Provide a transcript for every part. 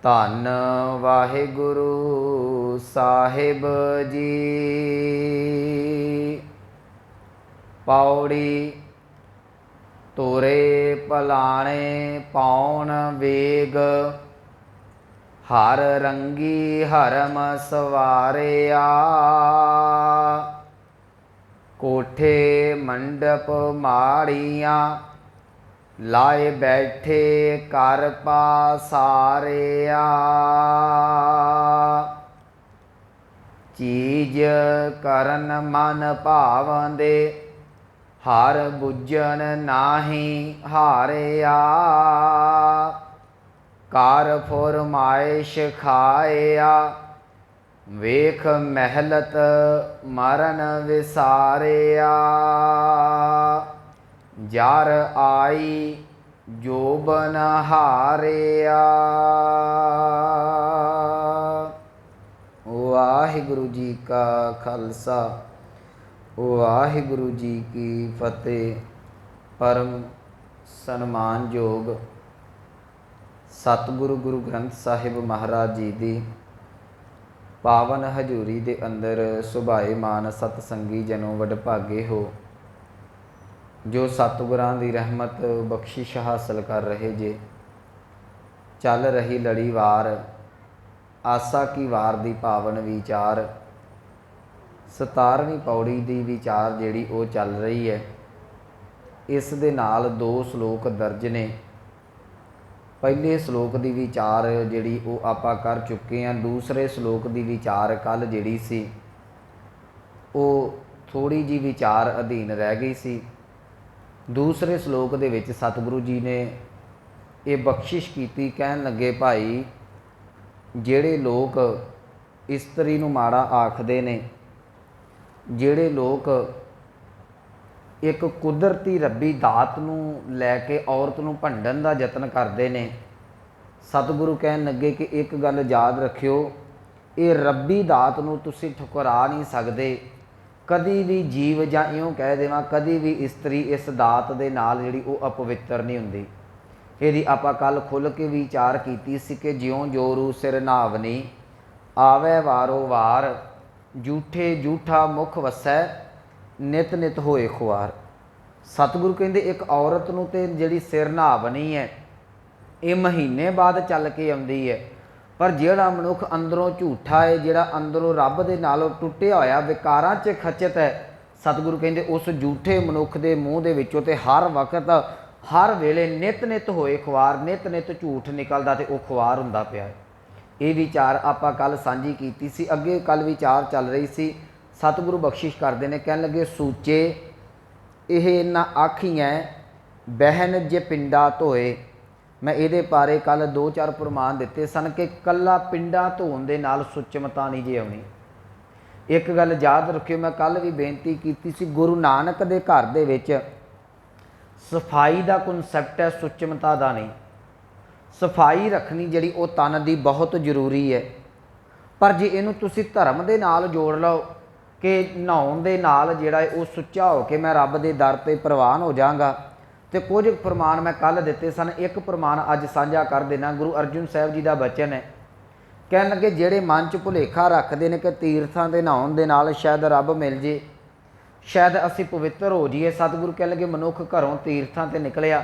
ਧੰਨ ਵਾਹਿਗੁਰੂ ਸਾਹਿਬ ਜੀ। ਪੌੜੀ। ਤੋਰੇ ਭਲਾਣੇ ਪਾਉਣ ਵੇਗ, ਹਰ ਰੰਗੀ ਹਰਮ ਸਵਾਰਿਆ। ਕੋਠੇ ਮੰਡਪ ਮਾੜੀਆਂ, ਲਾਏ ਬੈਠੇ ਕਰ ਪਾਸਾਰਿਆ। ਚੀਜ਼ ਕਰਨ ਮਨ ਭਾਵੰਦੇ, ਹਰ ਬੁੱਝਣ ਨਾਹੀ ਹਾਰਿਆ। ਕਰ ਫੁਰਮਾਇਸ਼ ਖਾਇਆ, ਵੇਖ ਮਹਿਲਤ ਮਰਨ ਵਿਸਾਰਿਆ। ਜਰ ਆਈ ਜੋਬਨ ਹਾਰਿਆ। ਵਾਹਿਗੁਰੂ ਜੀ ਕਾ ਖਾਲਸਾ, ਵਾਹਿਗੁਰੂ ਜੀ ਕੀ ਫਤਿਹ। ਪਰਮ ਸਨਮਾਨਯੋਗ ਸਤਿਗੁਰੂ ਗੁਰੂ ਗ੍ਰੰਥ ਸਾਹਿਬ ਮਹਾਰਾਜ ਜੀ ਦੀ ਪਾਵਨ ਹਜ਼ੂਰੀ ਦੇ ਅੰਦਰ ਸੁਭਾਏਮਾਨ ਸਤਸੰਗੀ ਜਨੋ ਵਡਭਾਗੇ ਹੋ, ਜੋ ਸਤਿਗੁਰਾਂ ਦੀ ਰਹਿਮਤ ਬਖਸ਼ਿਸ਼ ਹਾਸਲ ਕਰ ਰਹੇ ਜੇ। ਚੱਲ ਰਹੀ ਲੜੀਵਾਰ ਆਸਾ ਕੀ ਵਾਰ ਦੀ ਪਾਵਨ ਵਿਚਾਰ 17ਵੀਂ ਪੌੜੀ ਦੀ ਵਿਚਾਰ ਜਿਹੜੀ ਉਹ ਚੱਲ ਰਹੀ ਹੈ। ਇਸ ਦੇ ਨਾਲ 2 ਸ਼ਲੋਕ ਦਰਜ ਨੇ। ਪਹਿਲੇ ਸ਼ਲੋਕ ਦੀ ਵਿਚਾਰ ਜਿਹੜੀ ਉਹ ਆਪਾਂ ਕਰ ਚੁੱਕੇ ਹਾਂ। ਦੂਸਰੇ ਸ਼ਲੋਕ ਦੀ ਵਿਚਾਰ ਕੱਲ੍ਹ ਜਿਹੜੀ ਸੀ ਉਹ ਥੋੜ੍ਹੀ ਜਿਹੀ ਵਿਚਾਰ ਅਧੀਨ ਰਹਿ ਗਈ ਸੀ। ਦੂਸਰੇ ਸ਼ਲੋਕ ਦੇ ਵਿੱਚ ਸਤਿਗੁਰੂ ਜੀ ਨੇ ਇਹ ਬਖਸ਼ਿਸ਼ ਕੀਤੀ, ਕਹਿਣ ਲੱਗੇ ਭਾਈ ਜਿਹੜੇ ਲੋਕ ਇਸਤਰੀ ਨੂੰ ਮਾੜਾ ਆਖਦੇ ਨੇ, ਜਿਹੜੇ ਲੋਕ ਇੱਕ ਕੁਦਰਤੀ ਰੱਬੀ ਦਾਤ ਨੂੰ ਲੈ ਕੇ ਔਰਤ ਨੂੰ ਭੰਡਣ ਦਾ ਯਤਨ ਕਰਦੇ ਨੇ, ਸਤਿਗੁਰੂ ਕਹਿਣ ਲੱਗੇ ਕਿ ਇੱਕ ਗੱਲ ਯਾਦ ਰੱਖਿਓ, ਇਹ ਰੱਬੀ ਦਾਤ ਨੂੰ ਤੁਸੀਂ ਠੁਕਰਾ ਨਹੀਂ ਸਕਦੇ। ਕਦੀ ਵੀ ਜੀਵ, ਜਾਂ ਇਉਂ ਕਹਿ ਦੇਵਾਂ ਕਦੀ ਵੀ ਇਸਤਰੀ ਇਸ ਦਾਤ ਦੇ ਨਾਲ ਜਿਹੜੀ ਉਹ ਅਪਵਿੱਤਰ ਨਹੀਂ ਹੁੰਦੀ। ਇਹਦੀ ਆਪਾਂ ਕੱਲ੍ਹ ਖੁੱਲ੍ਹ ਕੇ ਵਿਚਾਰ ਕੀਤੀ ਸੀ ਕਿ ਜਿਉਂ ਜੋਰੂ ਸਿਰ ਨਾਵਨੀ, ਆਵੈ ਵਾਰੋ ਵਾਰ, ਜੂਠੇ ਜੂਠਾ ਮੁਖ ਵਸੈ, ਨਿਤ ਨਿਤ ਹੋਏ ਖੁਆਰ। ਸਤਿਗੁਰੂ ਕਹਿੰਦੇ ਇੱਕ ਔਰਤ ਨੂੰ ਤੇ ਜਿਹੜੀ ਸਿਰ ਨਾਵਨੀ ਹੈ ਇਹ ਮਹੀਨੇ ਬਾਅਦ ਚੱਲ ਕੇ ਆਉਂਦੀ ਹੈ, ਪਰ ਜਿਹੜਾ ਮਨੁੱਖ ਅੰਦਰੋਂ ਝੂਠਾ ਹੈ, ਜਿਹੜਾ ਅੰਦਰੋਂ ਰੱਬ ਦੇ ਨਾਲੋਂ ਟੁੱਟਿਆ ਹੋਇਆ ਵਿਕਾਰਾਂ 'ਚ ਖਚਿਤ ਹੈ, ਸਤਿਗੁਰੂ ਕਹਿੰਦੇ ਉਸ ਝੂਠੇ ਮਨੁੱਖ ਦੇ ਮੂੰਹ ਦੇ ਵਿੱਚੋਂ ਤੇ ਹਰ ਵਕਤ ਹਰ ਵੇਲੇ ਨਿਤ ਨਿਤ ਹੋਏ ਖੁਆਰ, ਨਿਤ ਨਿਤ ਝੂਠ ਨਿਕਲਦਾ ਤੇ ਉਹ ਖੁਆਰ ਹੁੰਦਾ ਪਿਆ ਹੈ। ਇਹ ਵਿਚਾਰ ਆਪਾਂ ਕੱਲ੍ਹ ਸਾਂਝੀ ਕੀਤੀ ਸੀ। ਅੱਗੇ ਕੱਲ੍ਹ ਵਿਚਾਰ ਚੱਲ ਰਹੀ ਸੀ। ਸਤਿਗੁਰੂ ਬਖਸ਼ਿਸ਼ ਕਰਦੇ ਨੇ, ਕਹਿਣ ਲੱਗੇ ਸੂਚੇ ਇਹ ਨਾ ਆਖੀਆਂ ਬਹਿਨ ਜੇ ਪਿੰਡਾ ਧੋਏ। ਮੈਂ ਇਹਦੇ ਬਾਰੇ ਕੱਲ੍ਹ 2-4 ਪ੍ਰਮਾਣ ਦਿੱਤੇ ਸਨ ਕਿ ਕੱਲਾ ਪਿੰਡਾ ਧੋਣ ਦੇ ਨਾਲ ਸੁੱਚਮਤਾ ਨਹੀਂ ਜੇ ਆਉਣੀ। ਇੱਕ ਗੱਲ ਯਾਦ ਰੱਖਿਓ, ਮੈਂ ਕੱਲ੍ਹ ਵੀ ਬੇਨਤੀ ਕੀਤੀ ਸੀ, ਗੁਰੂ ਨਾਨਕ ਦੇ ਘਰ ਦੇ ਵਿੱਚ ਸਫਾਈ ਦਾ ਕਨਸੈਪਟ ਹੈ, ਸੁੱਚਮਤਾ ਦਾ ਨਹੀਂ। ਸਫਾਈ ਰੱਖਣੀ ਜਿਹੜੀ ਉਹ ਤਨ ਦੀ ਬਹੁਤ ਜ਼ਰੂਰੀ ਹੈ, ਪਰ ਜੇ ਇਹਨੂੰ ਤੁਸੀਂ ਧਰਮ ਦੇ ਨਾਲ ਜੋੜ ਲਓ ਕਿ ਨਹਾਉਣ ਦੇ ਨਾਲ ਜਿਹੜਾ ਉਹ ਸੁੱਚਾ ਹੋ ਕੇ ਮੈਂ ਰੱਬ ਦੇ ਦਰ 'ਤੇ ਪ੍ਰਵਾਨ ਹੋ ਜਾਵਾਂਗਾ, ਤੇ ਕੁਝ ਪ੍ਰਮਾਣ ਮੈਂ ਕੱਲ੍ਹ ਦਿੱਤੇ ਸਨ। ਇੱਕ ਪ੍ਰਮਾਣ ਅੱਜ ਸਾਂਝਾ ਕਰ ਦੇਣਾ। ਗੁਰੂ ਅਰਜਨ ਸਾਹਿਬ ਜੀ ਦਾ ਬਚਨ ਹੈ, ਕਹਿਣ ਲੱਗੇ ਜਿਹੜੇ ਮਨ 'ਚ ਭੁਲੇਖਾ ਰੱਖਦੇ ਨੇ ਕਿ ਤੀਰਥਾਂ ਦੇ ਨਹਾਉਣ ਦੇ ਨਾਲ ਸ਼ਾਇਦ ਰੱਬ ਮਿਲ ਜੇ, ਸ਼ਾਇਦ ਅਸੀਂ ਪਵਿੱਤਰ ਹੋ ਜਾਈਏ। ਸਤਿਗੁਰੂ ਕਹਿਣ ਲੱਗੇ ਮਨੁੱਖ ਘਰੋਂ ਤੀਰਥਾਂ 'ਤੇ ਨਿਕਲਿਆ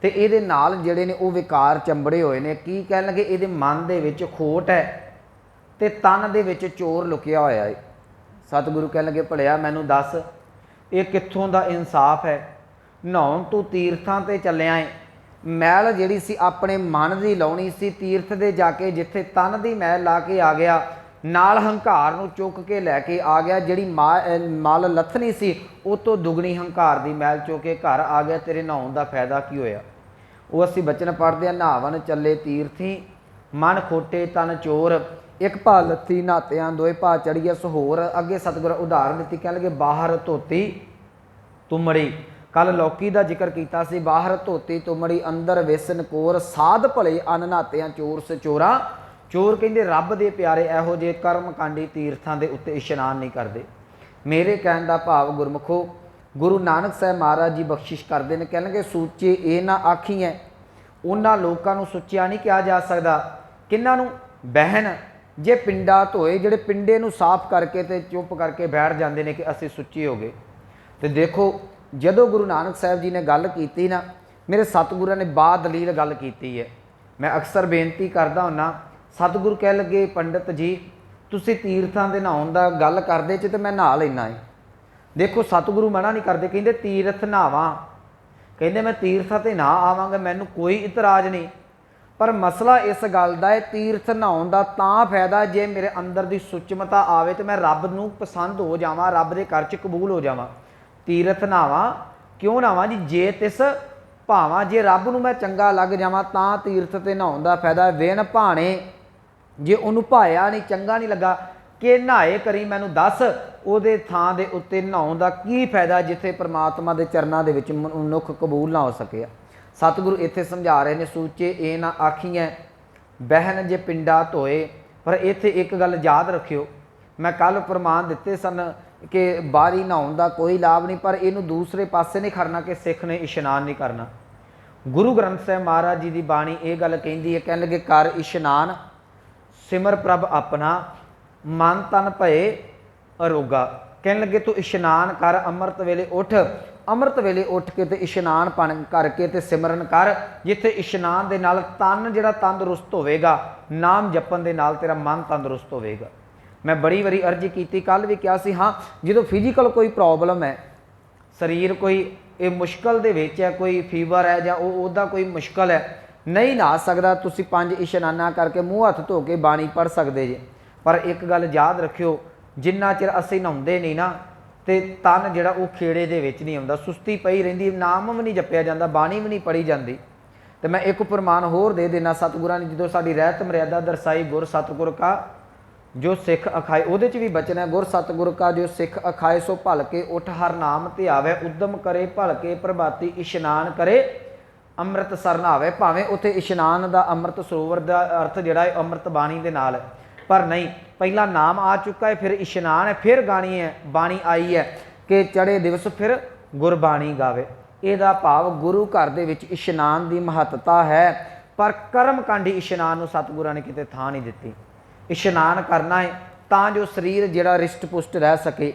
ਤੇ ਇਹਦੇ ਨਾਲ ਜਿਹੜੇ ਨੇ ਉਹ ਵਿਕਾਰ ਚੰਬੜੇ ਹੋਏ ਨੇ। ਕੀ ਕਹਿਣ ਲੱਗੇ, ਇਹਦੇ ਮਨ ਦੇ ਵਿੱਚ ਖੋਟ ਹੈ ਤੇ ਤਨ ਦੇ ਵਿੱਚ ਚੋਰ ਲੁਕਿਆ ਹੋਇਆ ਹੈ। ਸਤਿਗੁਰੂ ਕਹਿਣ ਲੱਗੇ ਭਲਿਆ ਮੈਨੂੰ ਦੱਸ ਇਹ ਕਿੱਥੋਂ ਦਾ ਇਨਸਾਫ ਹੈ? ਨਹਾਉਣ ਤੂੰ ਤੀਰਥਾਂ 'ਤੇ ਚੱਲਿਆ ਏ, ਮੈਲ ਜਿਹੜੀ ਸੀ ਆਪਣੇ ਮਨ ਦੀ ਲਾਉਣੀ ਸੀ, ਤੀਰਥ ਦੇ ਜਾ ਕੇ ਜਿੱਥੇ ਤਨ ਦੀ ਮੈਲ ਲਾ ਕੇ ਆ ਗਿਆ, ਨਾਲ ਹੰਕਾਰ ਨੂੰ ਚੁੱਕ ਕੇ ਲੈ ਕੇ ਆ ਗਿਆ। ਜਿਹੜੀ ਮਲ ਲੱਥਣੀ ਸੀ ਉਹ ਤੋਂ ਦੁੱਗਣੀ ਹੰਕਾਰ ਦੀ ਮੈਲ ਚੁੱਕ ਕੇ ਘਰ ਆ ਗਿਆ। ਤੇਰੇ ਨਹਾਉਣ ਦਾ ਫਾਇਦਾ ਕੀ ਹੋਇਆ? ਉਹ ਅਸੀਂ ਬਚਨ ਪੜ੍ਹਦੇ ਹਾਂ, ਨਹਾਵਨ ਚੱਲੇ ਤੀਰਥੀ, ਮਨ ਖੋਟੇ ਤਨ ਚੋਰ, ਇੱਕ ਭਾ ਲੱਥੀ ਨਹਾਤਿਆਂ ਦੋਏ ਭਾ ਚੜੀਏ ਸਹੋਰ। ਅੱਗੇ ਸਤਿਗੁਰ ਉਦਾਹਰਨ ਦਿੱਤੀ, ਕਹਿ ਲਗੇ ਬਾਹਰ ਧੋਤੀ ਤੁਮੜੀ। ਕੱਲ੍ਹ ਲੌਕੀ ਦਾ ਜ਼ਿਕਰ ਕੀਤਾ ਸੀ, ਬਾਹਰ ਧੋਤੀ ਤੁਮੜੀ, ਅੰਦਰ ਵਿਸਨ ਕੋਰ, ਸਾਧ ਭਲੇ ਅੰਨ ਨਹਾਤਿਆਂ ਚੋਰ ਸਚੋਰਾ। ਚੋਰ ਕਹਿੰਦੇ ਰੱਬ ਦੇ ਪਿਆਰੇ ਇਹੋ ਜਿਹੇ ਕਰਮਕਾਂਡੀ ਤੀਰਥਾਂ ਦੇ ਉੱਤੇ ਇਸ਼ਨਾਨ ਨਹੀਂ ਕਰਦੇ। ਮੇਰੇ ਕਹਿਣ ਦਾ ਭਾਵ ਗੁਰਮੁਖੋ, ਗੁਰੂ ਨਾਨਕ ਸਾਹਿਬ ਮਹਾਰਾਜ ਜੀ ਬਖਸ਼ਿਸ਼ ਕਰਦੇ ਨੇ, ਕਹਿਣਗੇ ਸੂਚੇ ਇਹ ਨਾ ਆਖੀਐ। ਉਹਨਾਂ ਲੋਕਾਂ ਨੂੰ ਸੁੱਚਿਆ ਨਹੀਂ ਕਿਹਾ ਜਾ ਸਕਦਾ। ਕਿਹਨਾਂ ਨੂੰ? ਬਹਿਨ ਜੇ ਪਿੰਡਾ ਧੋਏ, ਜਿਹੜੇ ਪਿੰਡੇ ਨੂੰ ਸਾਫ਼ ਕਰਕੇ ਤੇ ਚੁੱਪ ਕਰਕੇ ਬੈਠ ਜਾਂਦੇ ਨੇ ਕਿ ਅਸੀਂ ਸੁੱਚੇ ਹੋ ਗਏ। ਤੇ ਦੇਖੋ ਜਦੋਂ ਗੁਰੂ ਨਾਨਕ ਸਾਹਿਬ ਜੀ ਨੇ ਗੱਲ ਕੀਤੀ ਨਾ, ਮੇਰੇ ਸਤਿਗੁਰਾਂ ਨੇ ਬਾ ਦਲੀਲ ਗੱਲ ਕੀਤੀ ਹੈ। ਮੈਂ ਅਕਸਰ ਬੇਨਤੀ ਕਰਦਾ ਹੁੰਨਾ, ਸਤਿਗੁਰੂ ਕਹਿ ਲੱਗੇ ਪੰਡਿਤ ਜੀ ਤੁਸੀਂ ਤੀਰਥਾਂ ਦੇ ਨਹਾਉਣ ਦਾ ਗੱਲ ਕਰਦੇ ਚ ਤੇ ਮੈਂ ਨਹਾ ਲੈਣਾ ਹੈ। ਦੇਖੋ ਸਤਿਗੁਰੂ ਮਨਾ ਨਹੀਂ ਕਰਦੇ, ਕਹਿੰਦੇ ਤੀਰਥ ਨਹਾਵਾਂ, ਕਹਿੰਦੇ ਮੈਂ ਤੀਰਥਾਂ ਤੇ ਨਾ ਆਵਾਂਗਾ, ਮੈਨੂੰ ਕੋਈ ਇਤਰਾਜ਼ ਨਹੀਂ। ਪਰ ਮਸਲਾ ਇਸ ਗੱਲ ਦਾ ਹੈ, ਤੀਰਥ ਨਹਾਉਣ ਦਾ ਤਾਂ ਫਾਇਦਾ ਜੇ ਮੇਰੇ ਅੰਦਰ ਦੀ ਸੁੱਚਮਤਾ ਆਵੇ ਤੇ ਮੈਂ ਰੱਬ ਨੂੰ ਪਸੰਦ ਹੋ ਜਾਵਾਂ, ਰੱਬ ਦੇ ਘਰ 'ਚ ਕਬੂਲ ਹੋ ਜਾਵਾਂ। ਤੀਰਥ ਨਹਾਵਾਂ ਕਿਉਂ ਨਹਾਵਾਂ ਜੀ? ਜੇ ਤਿਸ ਭਾਵਾਂ, ਜੇ ਰੱਬ ਨੂੰ ਮੈਂ ਚੰਗਾ ਲੱਗ ਜਾਵਾਂ ਤਾਂ ਤੀਰਥ ਤੇ ਨਹਾਉਣ ਦਾ ਫਾਇਦਾ। ਵਿਣ ਭਾਣੇ, ਜੇ ਉਹਨੂੰ ਭਾਇਆ ਨਹੀਂ, ਚੰਗਾ ਨਹੀਂ ਲੱਗਾ ਕਿ ਨਹਾਏ ਕਰੀ, ਮੈਨੂੰ ਦੱਸ ਉਹਦੇ ਥਾਂ ਦੇ ਉੱਤੇ ਨਹਾਉਣ ਦਾ ਕੀ ਫਾਇਦਾ ਜਿੱਥੇ ਪ੍ਰਮਾਤਮਾ ਦੇ ਚਰਨਾਂ ਦੇ ਵਿੱਚ ਮਨੁੱਖ ਕਬੂਲ ਨਾ ਹੋ ਸਕਿਆ। ਸਤਿਗੁਰੂ ਇੱਥੇ ਸਮਝਾ ਰਹੇ ਨੇ, ਸੂਚੇ ਇਹ ਨਾ ਆਖੀਐ ਬਹਿਨ ਜੇ ਪਿੰਡਾ ਧੋਏ। ਪਰ ਇੱਥੇ ਇੱਕ ਗੱਲ ਯਾਦ ਰੱਖਿਓ, ਮੈਂ ਕੱਲ ਪ੍ਰਮਾਣ ਦਿੱਤੇ ਸਨ ਕਿ ਬਾਹਰੀ ਨਹਾਉਣ ਦਾ ਕੋਈ ਲਾਭ ਨਹੀਂ, ਪਰ ਇਹਨੂੰ ਦੂਸਰੇ ਪਾਸੇ ਨਹੀਂ ਖੜਨਾ ਕਿ ਸਿੱਖ ਨੇ ਇਸ਼ਨਾਨ ਨਹੀਂ ਕਰਨਾ। ਗੁਰੂ ਗ੍ਰੰਥ ਸਾਹਿਬ ਮਹਾਰਾਜ ਜੀ ਦੀ ਬਾਣੀ ਇਹ ਗੱਲ ਕਹਿੰਦੀ ਹੈ, ਕਹਿਣ ਲੱਗੇ ਕਰ ਇਸ਼ਨਾਨ ਸਿਮਰ ਪ੍ਰਭ ਆਪਣਾ, ਮਨ ਤਨ ਭਏ ਅਰੋਗਾ। ਕਹਿਣ ਲੱਗੇ ਤੂੰ ਇਸ਼ਨਾਨ ਕਰ, ਅੰਮ੍ਰਿਤ ਵੇਲੇ ਉੱਠ, ਅੰਮ੍ਰਿਤ ਵੇਲੇ ਉੱਠ ਕੇ ਤੇ ਇਸ਼ਨਾਨ ਪਾਣੀ ਕਰਕੇ ਤੇ ਸਿਮਰਨ ਕਰ, ਜਿੱਥੇ ਇਸ਼ਨਾਨ ਦੇ ਨਾਲ ਤਨ ਜਿਹੜਾ ਤੰਦਰੁਸਤ ਹੋਵੇਗਾ, ਨਾਮ ਜਪਣ ਦੇ ਨਾਲ ਤੇਰਾ ਮਨ ਤੰਦਰੁਸਤ ਹੋਵੇਗਾ। ਮੈਂ ਬੜੀ ਵਾਰੀ ਅਰਜ਼ੀ ਕੀਤੀ, ਕੱਲ ਵੀ ਕਿਹਾ ਸੀ, ਹਾਂ ਜਦੋਂ ਫਿਜ਼ੀਕਲ ਕੋਈ ਪ੍ਰੋਬਲਮ ਹੈ, ਸਰੀਰ ਕੋਈ ਇਹ ਮੁਸ਼ਕਲ ਦੇ ਵਿੱਚ ਹੈ, ਕੋਈ ਫੀਵਰ ਹੈ ਜਾਂ ਉਹਦਾ ਕੋਈ ਮੁਸ਼ਕਲ ਹੈ, ਨਹੀਂ ਨਹਾ ਸਕਦਾ, ਤੁਸੀਂ 5 ਇਸ਼ਨਾਨਾਂ ਕਰਕੇ ਮੂੰਹ ਹੱਥ ਧੋ ਕੇ ਬਾਣੀ ਪੜ੍ਹ ਸਕਦੇ ਜੇ। ਪਰ ਇੱਕ ਗੱਲ ਯਾਦ ਰੱਖਿਓ, ਜਿੰਨਾ ਚਿਰ ਅਸੀਂ ਨਹਾਉਂਦੇ ਨਹੀਂ ਨਾ ਤੇ ਤਨ ਜਿਹੜਾ ਉਹ ਖੇੜੇ ਦੇ ਵਿੱਚ ਨਹੀਂ ਆਉਂਦਾ, ਸੁਸਤੀ ਪਈ ਰਹਿੰਦੀ, ਨਾਮ ਵੀ ਨਹੀਂ ਜਪਿਆ ਜਾਂਦਾ, ਬਾਣੀ ਵੀ ਨਹੀਂ ਪੜ੍ਹੀ ਜਾਂਦੀ। ਤੇ ਮੈਂ ਇੱਕ ਪ੍ਰਮਾਣ ਹੋਰ ਦੇ ਦੇਣਾ, ਸਤਿਗੁਰਾਂ ਨੇ ਜਦੋਂ ਸਾਡੀ ਰਹਿਤ ਮਰਿਆਦਾ ਦਰਸਾਈ, ਗੁਰ ਸਤਿਗੁਰ ਕਾ ਜੋ ਸਿੱਖ ਅਖਾਏ, ਉਹਦੇ 'ਚ ਵੀ ਬਚਨ ਹੈ, ਗੁਰ ਸਤਿਗੁਰ ਕਾ ਜੋ ਸਿੱਖ ਅਖਾਏ ਸੋ ਭਲ ਕੇ ਉਠ ਹਰ ਨਾਮ ਧਿਆਵੇ, ਉਦਮ ਕਰੇ ਭਲ ਕੇ ਪ੍ਰਭਾਤੀ ਇਸ਼ਨਾਨ ਕਰੇ ਅੰਮ੍ਰਿਤ ਸਰ ਨਹਾਵੇ। ਭਾਵੇਂ ਉੱਥੇ ਇਸ਼ਨਾਨ ਦਾ ਅੰਮ੍ਰਿਤ ਸਰੋਵਰ ਦਾ ਅਰਥ ਜਿਹੜਾ ਹੈ ਅੰਮ੍ਰਿਤ ਬਾਣੀ ਦੇ ਨਾਲ ਹੈ, ਪਰ ਨਹੀਂ, ਪਹਿਲਾਂ ਨਾਮ ਆ ਚੁੱਕਾ ਹੈ, ਫਿਰ ਇਸ਼ਨਾਨ ਹੈ, ਫਿਰ ਗਾਣੀ ਹੈ, ਬਾਣੀ ਆਈ ਹੈ ਕਿ ਚੜ੍ਹੇ ਦਿਵਸ ਫਿਰ ਗੁਰਬਾਣੀ ਗਾਵੇ। ਇਹਦਾ ਭਾਵ ਗੁਰੂ ਘਰ ਦੇ ਵਿੱਚ ਇਸ਼ਨਾਨ ਦੀ ਮਹੱਤਤਾ ਹੈ, ਪਰ ਕਰਮਕਾਂਡੀ ਇਸ਼ਨਾਨ ਨੂੰ ਸਤਿਗੁਰਾਂ ਨੇ ਕਿਤੇ ਥਾਂ ਨਹੀਂ ਦਿੱਤੀ। ਇਸ਼ਨਾਨ ਕਰਨਾ ਹੈ ਤਾਂ ਜੋ ਸਰੀਰ ਜਿਹੜਾ ਰਿਸ਼ਟ ਪੁਸ਼ਟ ਰਹਿ ਸਕੇ,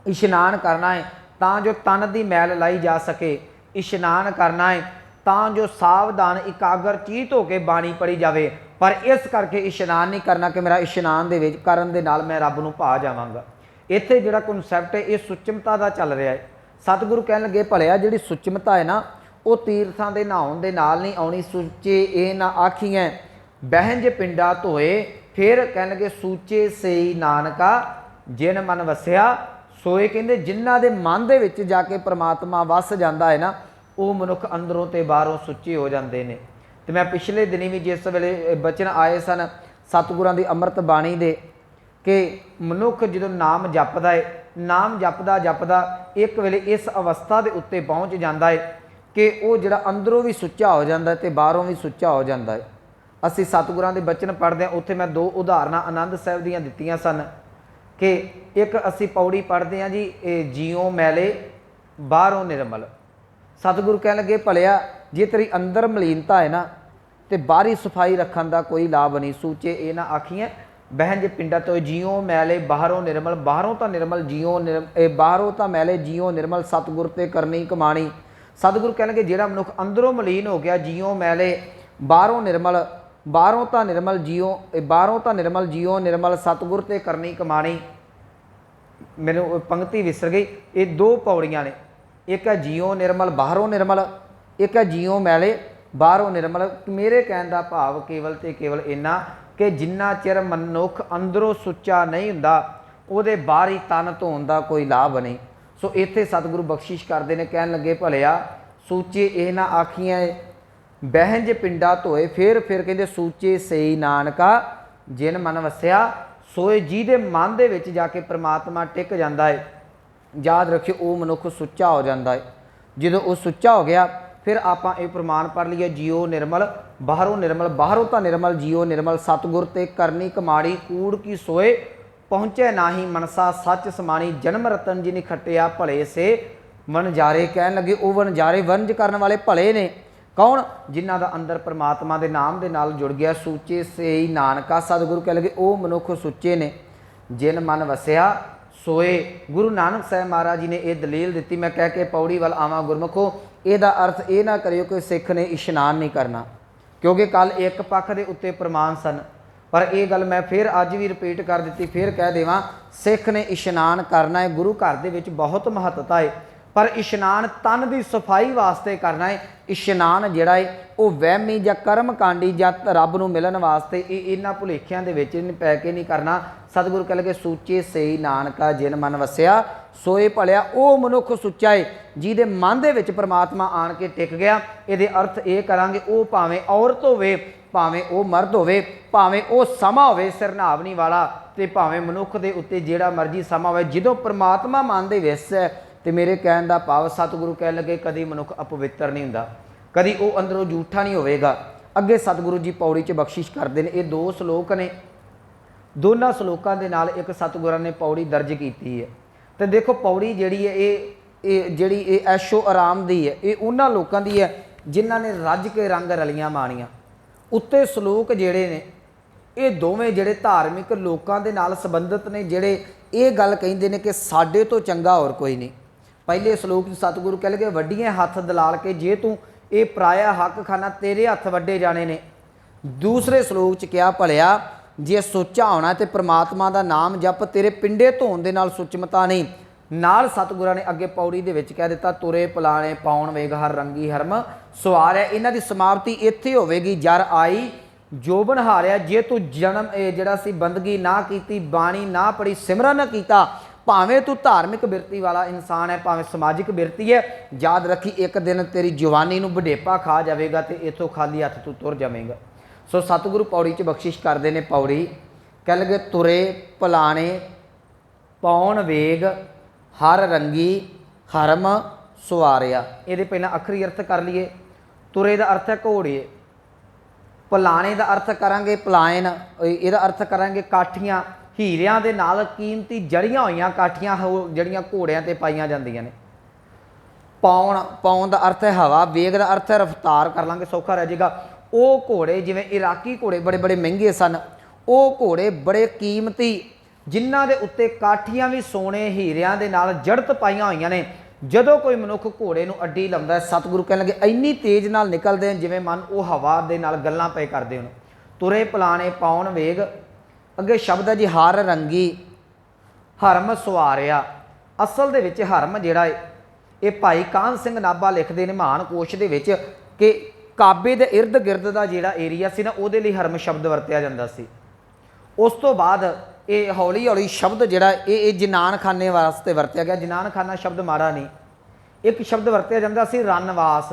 ਇਸ਼ਨਾਨ ਕਰਨਾ ਹੈ ਤਾਂ ਜੋ ਤਨ ਦੀ ਮੈਲ ਲਾਈ ਜਾ ਸਕੇ, ਇਸ਼ਨਾਨ ਕਰਨਾ ਹੈ ਤਾਂ ਜੋ ਸਾਵਧਾਨ ਇਕਾਗਰ ਚੀਤ ਹੋ ਕੇ ਬਾਣੀ ਪੜ੍ਹੀ ਜਾਵੇ। ਪਰ ਇਸ ਕਰਕੇ ਇਸ਼ਨਾਨ ਨਹੀਂ ਕਰਨਾ ਕਿ ਮੇਰਾ ਇਸ਼ਨਾਨ ਦੇ ਵਿੱਚ ਕਰਨ ਦੇ ਨਾਲ ਮੈਂ ਰੱਬ ਨੂੰ ਭਾ ਜਾਵਾਂਗਾ। ਇੱਥੇ ਜਿਹੜਾ ਕਨਸੈਪਟ ਹੈ ਇਹ ਸੁੱਚਮਤਾ ਦਾ ਚੱਲ ਰਿਹਾ ਹੈ। ਸਤਿਗੁਰੂ ਕਹਿਣ ਲੱਗੇ ਭਲਿਆ ਜਿਹੜੀ ਸੁੱਚਮਤਾ ਹੈ ਨਾ, ਉਹ ਤੀਰਥਾਂ ਦੇ ਨਹਾਉਣ ਦੇ ਨਾਲ ਨਹੀਂ ਆਉਣੀ। ਸੁੱਚੇ ਇਹ ਨਾ ਆਖੀਐ ਬਹਿਨ ਜੇ ਪਿੰਡਾ ਧੋਏ, ਫਿਰ ਕਹਿਣ ਲੱਗੇ ਸੂਚੇ ਸਈ ਨਾਨਕਾ ਜਿਨ ਮਨ ਵਸਿਆ ਸੋਏ। ਕਹਿੰਦੇ ਜਿਨ੍ਹਾਂ ਦੇ ਮਨ ਦੇ ਵਿੱਚ ਜਾ ਕੇ ਪ੍ਰਮਾਤਮਾ ਵਸ ਜਾਂਦਾ ਹੈ ਨਾ, ਉਹ ਮਨੁੱਖ ਅੰਦਰੋਂ ਤੇ ਬਾਹਰੋਂ ਸੁੱਚੇ ਹੋ ਜਾਂਦੇ ਨੇ। ਤੇ ਮੈਂ ਪਿਛਲੇ ਦਿਨੀ ਵੀ ਜਿਸ ਵੇਲੇ ਬਚਨ ਆਏ ਸਨ ਸਤਿਗੁਰਾਂ ਦੀ ਅੰਮ੍ਰਿਤ ਬਾਣੀ ਦੇ ਕਿ ਮਨੁੱਖ ਜਦੋਂ ਨਾਮ ਜਪਦਾ ਹੈ, ਨਾਮ ਜਪਦਾ ਜਪਦਾ ਇੱਕ ਵੇਲੇ ਇਸ ਅਵਸਥਾ ਦੇ ਉੱਤੇ ਪਹੁੰਚ ਜਾਂਦਾ ਹੈ ਕਿ ਉਹ ਜਿਹੜਾ ਅੰਦਰੋਂ ਵੀ ਸੁੱਚਾ ਹੋ ਜਾਂਦਾ ਤੇ ਬਾਹਰੋਂ ਵੀ ਸੁੱਚਾ ਹੋ ਜਾਂਦਾ ਹੈ। ਅਸੀਂ ਸਤਿਗੁਰਾਂ ਦੇ ਬਚਨ ਪੜ੍ਹਦੇ ਹਾਂ, ਉੱਥੇ ਮੈਂ 2 ਉਦਾਹਰਨਾਂ ਆਨੰਦ ਸਾਹਿਬ ਦੀਆਂ ਦਿੱਤੀਆਂ ਸਨ ਕਿ ਇੱਕ ਅਸੀਂ ਪੌੜੀ ਪੜ੍ਹਦੇ ਹਾਂ ਜੀ, ਇਹ ਜੀਉ ਮੈਲੇ ਬਾਹਰੋਂ ਨਿਰਮਲ। ਸਤਿਗੁਰੂ ਕਹਿਣ ਲੱਗੇ ਭਲਿਆ ਜੇ ਤੇਰੀ ਅੰਦਰ ਮਲੀਨਤਾ ਹੈ ਨਾ ਤੇ ਬਾਹਰੀ ਸਫਾਈ ਰੱਖਣ ਦਾ ਕੋਈ ਲਾਭ ਨਹੀਂ। ਸੂਚੇ ਇਹ ਨਾ ਆਖੀਐ ਬਹਿਨ ਜੇ ਪਿੰਡਾ ਤੋਂ ਜੀਉ ਮੈਲੇ ਬਾਹਰੋਂ ਨਿਰਮਲ। ਬਾਹਰੋਂ ਤਾਂ ਨਿਰਮਲ ਜੀਉ ਬਾਹਰੋਂ ਤਾਂ ਮੈਲੇ ਜੀਉ ਨਿਰਮਲ, ਸਤਿਗੁਰ ਤੇ ਕਰਨੀ ਕਮਾਣੀ। ਸਤਿਗੁਰੂ ਕਹਿਣਗੇ ਜਿਹੜਾ ਮਨੁੱਖ ਅੰਦਰੋਂ ਮਲੀਨ ਹੋ ਗਿਆ, ਜੀਉ ਮੈਲੇ ਬਾਹਰੋਂ ਨਿਰਮਲ, ਬਾਹਰੋਂ ਤਾਂ ਨਿਰਮਲ ਜੀਉ, ਬਾਹਰੋਂ ਤਾਂ ਨਿਰਮਲ ਜੀਉ ਨਿਰਮਲ, ਸਤਿਗੁਰ ਤੇ ਕਰਨੀ ਕਮਾਣੀ। ਮੈਨੂੰ ਪੰਕਤੀ ਵਿਸਰ ਗਈ। ਇਹ 2 ਪੌੜੀਆਂ ਨੇ, ਇੱਕ ਹੈ ਜੀਉ ਨਿਰਮਲ ਬਾਹਰੋਂ ਨਿਰਮਲ, ਇੱਕ ਹੈ ਜੀਉ ਮੈਲੇ ਬਾਹਰੋਂ ਨਿਰਮਲ। ਮੇਰੇ ਕਹਿਣ ਦਾ ਭਾਵ ਕੇਵਲ ਤੇ ਕੇਵਲ ਇੰਨਾ ਕਿ ਜਿੰਨਾ ਚਿਰ ਮਨੁੱਖ ਅੰਦਰੋਂ ਸੁੱਚਾ ਨਹੀਂ ਹੁੰਦਾ ਉਹਦੇ ਬਾਹਰੀ ਤਨ ਧੋਣ ਦਾ ਕੋਈ ਲਾਭ ਨਹੀਂ। ਸੋ ਇੱਥੇ ਸਤਿਗੁਰੂ ਬਖਸ਼ਿਸ਼ ਕਰਦੇ ਨੇ, ਕਹਿਣ ਲੱਗੇ ਭਲਿਆ ਸੂਚੇ ਇਹ ਨਾ ਆਖੀਆਂ ਬਹਿਨ ਜੇ ਪਿੰਡਾ ਧੋਏ, ਫਿਰ ਕਹਿੰਦੇ ਸੂਚੇ ਸਈ ਨਾਨਕਾ ਜਿਨ ਮਨ ਵਸਿਆ ਸੋਏ। ਜਿਹਦੇ ਮਨ ਦੇ ਵਿੱਚ ਜਾ ਕੇ ਪ੍ਰਮਾਤਮਾ ਟਿਕ ਜਾਂਦਾ ਹੈ, ਯਾਦ ਰੱਖਿਓ ਉਹ ਮਨੁੱਖ ਸੁੱਚਾ ਹੋ ਜਾਂਦਾ ਹੈ। ਜਦੋਂ ਉਹ ਸੁੱਚਾ ਹੋ ਗਿਆ ਫਿਰ ਆਪਾਂ ਇਹ ਪ੍ਰਮਾਣ ਪੜ੍ਹ ਲਈਏ ਜੀਉ ਨਿਰਮਲ ਬਾਹਰੋਂ ਨਿਰਮਲ, ਬਾਹਰੋਂ ਤਾਂ ਨਿਰਮਲ ਜੀਉ ਨਿਰਮਲ, ਸਤਿਗੁਰ ਤੇ ਕਰਨੀ ਕਮਾੜੀ ਕੂੜ ਕੀ ਸੋਏ। ਪਹੁੰਚੇ ਨਾਹੀ ਮਨਸਾ ਸੱਚ ਸਮਾਣੀ, ਜਨਮ ਰਤਨ ਜਿਨੀ ਖੱਟਿਆ ਭਲੇ ਸੇ ਵਣਜਾਰੇ। ਕਹਿਣ ਲੱਗੇ ਉਹ ਵਣਜਾਰੇ ਵਣਜ ਕਰਨ ਵਾਲੇ ਭਲੇ ਨੇ कौन? जिन्हां दा अंदर परमात्मा के नाम के नाल जुड़ गया। सूचे से ही नानका, सतगुरु कह लगे वो मनुख सुचे ने जिन मन वसिया सोए। गुरु नानक साहब महाराज जी ने यह दलील दी। मैं कह के पौड़ी वाल आवां गुरमुखो, ਇਹਦਾ अर्थ ये ना करियो कि सिख ने इशनान नहीं करना, क्योंकि कल एक पक्ष के उत्ते प्रमाण सन, पर यह गल मैं फिर अज भी रिपीट कर दी, फिर कह देवां, सिख ने इशनान करना है। गुरु घर दे विच बहुत महत्ता है, पर इशनान तन की सफाई वास्ते करना है। इशनान जिहड़ा है वो वहमी या कर्म कांडी या रब नूं मिलण वास्ते इन्हां भुलेखिਆਂ दे विच पै के नहीं करना। सतगुरु कह लगे सूचे सही नानका जिन मन वसिया सोए भलिया। वो मनुख सुच्चा है जिहदे मन दे विच परमात्मा आण के टिक गया। इहदे अर्थ ये करांगे, वो भावें औरत होवे, भावें वो मर्द होवे, भावें वो समा होवे सिरनावनी वाला, ते भावें मनुख दे उत्ते जिहड़ा मर्जी समा होवे, जदों परमात्मा मन दे विच है तो मेरे कहने का भाव सतगुरु कह लगे कभी मनुख अपवित्र नहीं हुंदा, कभी वो अंदरों झूठा नहीं होवेगा। अगे सतगुरु जी पौड़ी च बख्शिश करते हैं। ये 2 सलोक ने, दोनों सलोकों के नाल एक सतगुਰਾਂ ने पौड़ी दर्ज की है। तो देखो पौड़ी जिहड़ी है ये जिहड़ी ऐशो आराम दी है, ये उन्हां लोकां दी है जिन्हां ने रज के रंग रलियां माणियां। उत्ते सलोक जिहड़े ने ये दोवें जिहड़े धार्मिक लोकां दे नाल संबंधित ने, जिहड़े ये गल कहिंदे ने कि साडे तो चंगा होर कोई नहीं। पहले सलोक सतगुरु कह लगे वड्डियां हथ दलाल के जे तू ये पराया हक खाना तेरे हथ वड्डे जाने ने। दूसरे सलोक च क्या भलिया जे सुच्चा होना तो परमात्मा का नाम जप तेरे पिंडे धोन दे नाल सुचमता नहीं। नाल सतगुਰਾਂ ने अगे पौड़ी दे विच कह दिता तुरे पलाणे पाउण वेग हर रंगी हरम सवारिया। इन्हां दी समाप्ति इत्थे होवेगी जर आई जोबन हारिया। जे तू जन्म जिहड़ा सी बंदगी ना कीती, बाणी ना पढ़ी, सिमरन ना कीता, भावें तू धार्मिक बिरती वाला इंसान है, भावें समाजिक बिरती है, याद रखी एक दिन तेरी जवानी नूं वडेपा खा जाएगा तो इथों खाली हथ तू तुर जावेगा। सो सतगुरु पौड़ी च बख्शिश करते हैं। पौड़ी कह लगे तुरे भलाने पाउण वेग हर रंगी हरम सवारिया। ये पहला अखरी अर्थ कर लीए। तुरे का अर्थ है घोड़े, भलाने का अर्थ करांगे पलायन, यदा अर्थ करांगे काठियां, हीरियां दे नाल कीमती जड़ियां होईयां काठियां जड़ियां घोड़ियां ते पाईयां जांदियां ने। पाउण, पाउण का अर्थ है हवा, वेग का अर्थ है रफ्तार, कर लांगे सौखा रह जाएगा। वो घोड़े जिवें इराकी घोड़े बड़े बड़े महंगे सन, वो घोड़े बड़े कीमती जिन्हां दे उत्ते काठियां भी सोने हीरियां दे नाल जड़त पाईयां होईयां ने। जदों कोई मनुख घोड़े नूं अड्डी लाउंदा है, सतगुरु कहण लगे इन्नी तेज नाल निकलदे हैं जिवें मन वो हवा दे नाल गल्लां पे करदे होण। तुरे पलाणे पाउण वेग, अगे शब्द है जी हर रंगी हरम सवारिया। असल दे विच हरम जिहड़ा है ये भाई कान सिंह नाभा लिखते हैं महान कोश दे विच कि काबे दे इर्द गिर्द का जिहड़ा एरिया सी ना उहदे लई हरम शब्द वरतिया जांदा सी। उस तो बाद ये हौली हौली शब्द जिहड़ा ये जनान खाने वास्ते वरतिया गया। जनान खाना शब्द माड़ा नहीं, एक शब्द वरतिया जांदा सी रनवास,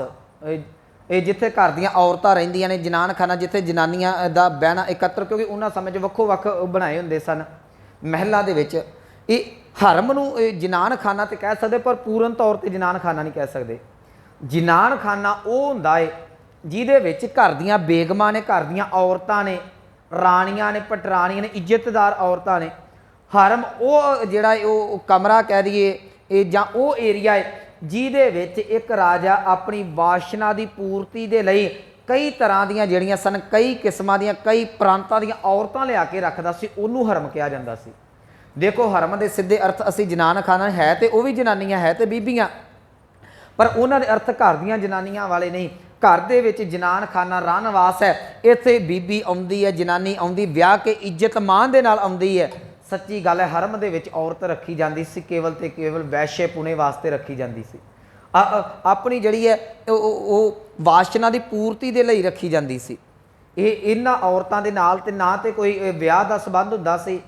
ये जिथे घर दीयां औरतां रहिंदियां ने, जनान खाना जिथे जनानियां दा बहना एकत्र, क्योंकि उन्हां समय वक्खो वक्ख बनाए हुंदे सन महलां दे विच। ये हरम नूं जनान खाना तो कह सकते, पर पूर्ण तौर पर जनान खाना नहीं कह सकते। जनान खाना वो हुंदा है जिहदे विच घर दीयां बेगमां ने, घर दीयां औरतां ने, राणियां ने, पटराणियां ने, इज्जतदार औरतां ने। हरम वो जिहड़ा वो कमरा कह दईए जां वो एरिया है जिहदे विच एक राजा अपनी वासना की पूर्ति दे लई कई तरह दीयां जिहड़ियां सन, कई किस्मां दीयां, कई प्रांतां दीयां औरतां लिया के रखदा सी, उहनूं हरम कहा जांदा सी। देखो हरम दे सीधे अर्थ असी जनान खाना है तो वह भी जनानियां है तो बीबियां, पर उन्हां दे अर्थ घर दीयां जनानियां वाले नहीं। घर दे विच जनान खाना रनवास है, इत्थे बीबी आउंदी है, जनानी आउंदी, ब्याह के इज्जत मान दे नाल आउंदी है। सच्ची गल है हरम दे विच औरत रखी जाती सी केवल ते केवल वैश्य पुणे वास्ते रखी जाती सी। अपनी जिहड़ी है वो वासना की पूर्ति दे लई रखी जाती सी। इन्हां औरतां दे नाल ते ना ते कोई विआह दा संबंध हुंदा सी।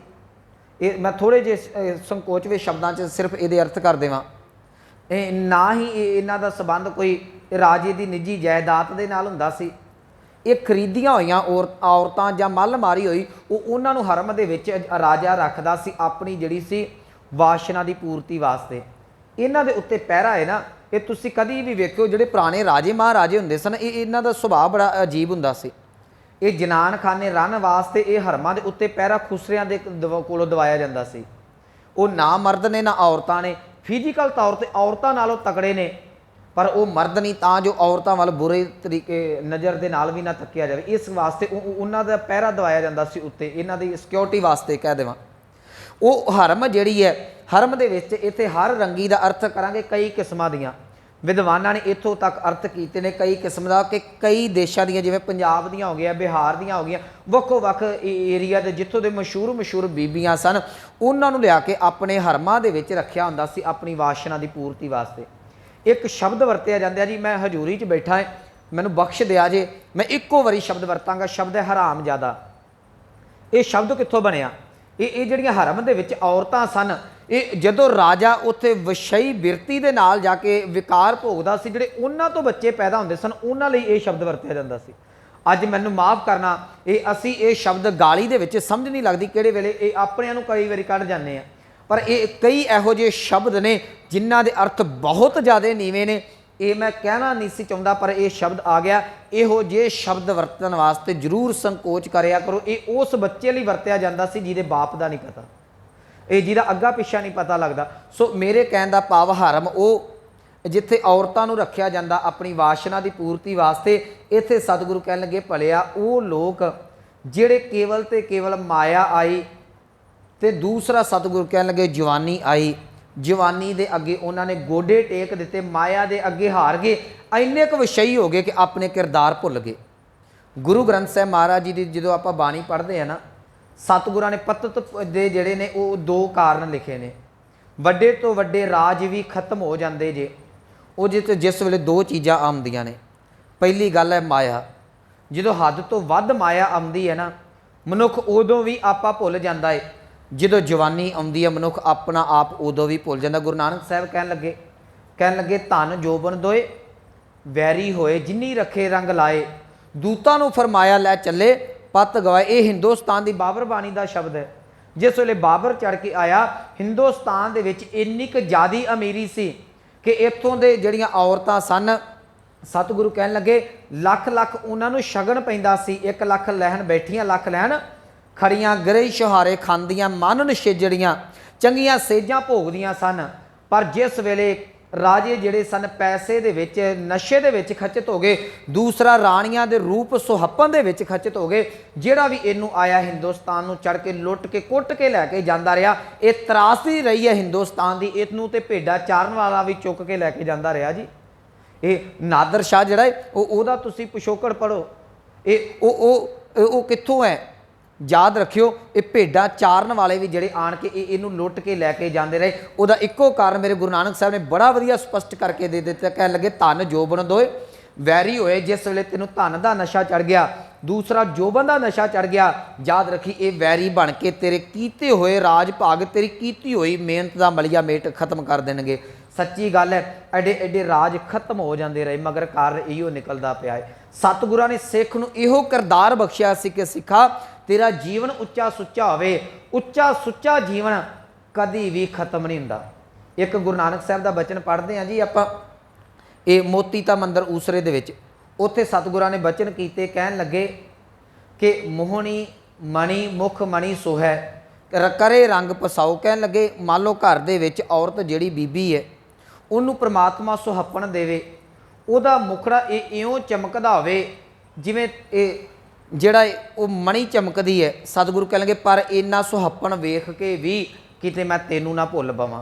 मैं थोड़े जे संकोचवे शब्दां च सिर्फ ये अर्थ कर देवां, ना ही इन्हां दा संबंध कोई राजे की निजी जायदाद के नाल हुंदा सी। ये खरीदियां होईयां औरतां जां मल मारी होई वो उन्हां नूं हरम दे विच राजा रखदा सी अपनी जिहड़ी सी वासना की पूर्ति वास्ते। इन्हां दे उत्ते पहरा है ना, ये तुसीं कदी भी वेखिओ जिहड़े पुराने राजे महाराजे हुंदे सन, इन्हां दा सुभाਅ बड़ा अजीब हुंदा सी। ये जनान खाने रन वास्ते ये हरमां दे उत्ते पहरा खुसरियां दे कोलों दवाया जांदा सी। वो ना मर्द ने ना औरतां ने, फिजिकल तौर पर औरतां नालों तगड़े ने, पर वो मर्द नहीं, तां जो औरतां वाल बुरे तरीके नज़र दे नाल भी ना तकिया जाए। इस वास्ते उन्हां दा पहरा दवाया जांदा सी उत्ते, इन्हां दी सिक्योरिटी वास्ते कह देवां। वो हरम जिहड़ी है, हरम दे विच इत्थे हर रंगी दा अर्थ करांगे कई किस्मां दियां। विद्वानां ने इत्थों तक अर्थ कीते ने कई किस्म का कि कई देशों दियां, जिवें पंजाब दियां हो गया, बिहार दियां हो गई, वक्ो वक् एरिया के जित्थों के मशहूर मशहूर बीबियां सन, उन्होंने लिया के अपने हरमां दे विच रखिया हुंदा सी अपनी वासना की पूर्ति वास्ते। एक शब्द वरत्या जांदा जी, मैं हजूरी च बैठा है, मैनू बख्श दिया जे, मैं इक्को वारी शब्द वरतांगा, शब्द है हराम ज़्यादा। ये शब्द कित्थों बनिया? ये जिहड़ियां हरम दे विच औरतां सन, ये जदों राजा उत्थे विषयी बिरती दे नाल जाके विकार भोगदा सी, जिहड़े उन्हां तो बच्चे पैदा हुंदे सन, उन्हां लई ये शब्द वरत्या जांदा सी। अज मैनू माफ़ करना, ये असी ये शब्द गाली दे विच समझ नहीं लगदी किहड़े वेले ये अपणिआं नूं कई वारी कढ जांदे आ, पर ये कई इहो जिहे शब्द ने जिन्हां दे अर्थ बहुत ज़्यादा नीवें ने। ये मैं कहना नहीं सी चाहुंदा, पर यह शब्द आ गया। इहो जे शब्द वरतन वास्ते जरूर संकोच करिया करो। ये उस बच्चे लई वरत्या जांदा सी जिहदे बाप दा नहीं पता, ये जिहदा अग्गा पिछा नहीं पता लगदा। सो मेरे कहण दा भाव हरम वो जिथे औरतां नूं रखिया जांदा अपनी वासना की पूर्ति वास्ते। इत्थे सतगुरु कहण लगे भलिया वो लोग जिहड़े केवल ते केवल माया आई, ते दूसरा सतगुरु कहण लगे जवानी आई, जवानी दे अगे उन्होंने गोडे टेक दिते, माया दे अगे हार गए, इन्ने क विषयी हो गए कि अपने किरदार भुल गए। गुरु ग्रंथ साहिब महाराज जी की जो आप बाणी पढ़ते हैं ना, सतगुरां ने पतत दे जिहड़े ने वो दो कारण लिखे ने। वड्डे तो वड्डे राज भी खत्म हो जाते जे वो जिस वेले दो चीज़ां आउंदियां ने। पहली गल है माया, जो हद तो वध माया आउंदी है ना, मनुख उदों भी आपा भुल जाता है। जो जवानी आउंदी है मनुख अपना आप उदों भी भुल जाता। गुरु नानक साहब कहन लगे धन जोबन दोए वैरी होए, जिन्नी रखे रंग लाए, दूतां नूं फरमाया लै चले पत गवाए। ये हिंदुस्तान की बाबर बाणी का शब्द है। जिस वेले बाबर चढ़ के आया, हिंदुस्तान दे विच इन्नी क ज़्यादा अमीरी सी कि इत्थों दे जिहड़ियां औरतां सन, सतगुरु कहन लगे लख लख उन्होंने शगन पैंदा सी। 1 लख लैन बैठियां, लख लैन खड़ियां, गरे शुहारे खांदियां, मन नशेजड़ियां, चंगियां सेजां भोगदियां सन। पर जिस वेले राजे जिहड़े सन पैसे दे विच नशे दे विच खचित हो गए, दूसरा राणियां दे रूप सुहप्पन दे विच खचित हो गए। जिहड़ा भी इनू आया हिंदुस्तान नूं चढ़ के लुट के कुट के लैके जांदा रहा। ये त्रासदी रही है हिंदुस्तान की, इनू तो भेडा चारन वाला भी चुक के लैके जांदा रहा जी। ये नादर शाह जिहड़ा है ओहदा तुसीं पिछोकड़ पढ़ो, ये कित्थों है याद रखियो। ये भेडा चारन वाले भी जिहड़े आण के इनू लुट के लैके जाते रहे। उहदा इक्को कारण मेरे गुरु नानक साहब ने बड़ा वधिया स्पष्ट करके दे दिता। कह लगे धन जोबन दोए वैरी होए। जिस वेले तेनों धन का नशा चढ़ गया, दूसरा जोबन का नशा चढ़ गया, याद रखी ये वैरी बन के तेरे कीते हुए राज भाग, तेरी कीती हुई मेहनत का मलिया मेट खत्म कर देंगे। सच्ची गल है, एडे एडे राज खत्म हो जाते रहे, मगर कारण इहो निकलता पाया है। सतगुरां ने सिख नूं इहो किरदार बख्शिया सी कि सिखा तेरा जीवन उच्चा सुच्चा होवे। उच्चा सुच्चा जीवन कदी भी खत्म नहीं हुंदा। एक गुरु नानक साहब का बचन पढ़ते हैं जी आपां, ये मोती ता मंदिर ऊसरे दे विच, उत्थे सतगुरां ने बचन कीते, कहन लगे कि मोहनी मणि मुख मणि सोहै करे रंग पसाओ। कहन लगे मान लो घर दे विच औरत जिहड़ी बीबी है उन्होंने परमात्मा सुहप्पन देवे, उहदा मुखड़ा इउं चमकदा होवे जिवें जिहड़ा वो मणी चमकदी है। सतगुरु कह लगे पर इन्ना सुहप्पन वेख के भी किते मैं तेनू ना भुल पवां।